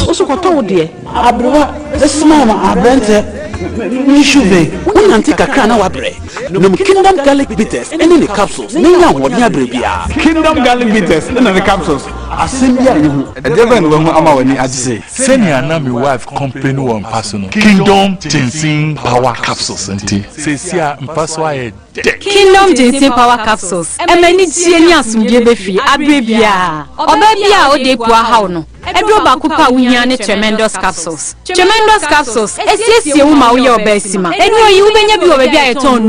oso ko to de abrowa esma ma abente Nishuve, when Antica Crana Wabre, no Kingdom Garlic Bitters, and in the capsules, Nina Wabribia. Kingdom Garlic Bitters, and in the capsules. Asem Mpe Nipa, a different one Amawani, as you say. Send your name, your wife, company one personal. Kingdom Ginseng Power Capsules, and tea. Says Mpaswa. Kingdom Ginseng Power Capsules. And many genius will give a fee, a baby. Or baby, or de Puahano. Edroba Kupa Winyane Tremendous Capsules. Tremendous Capsules. Yes, you, my besima. And you, you, when you be a ton.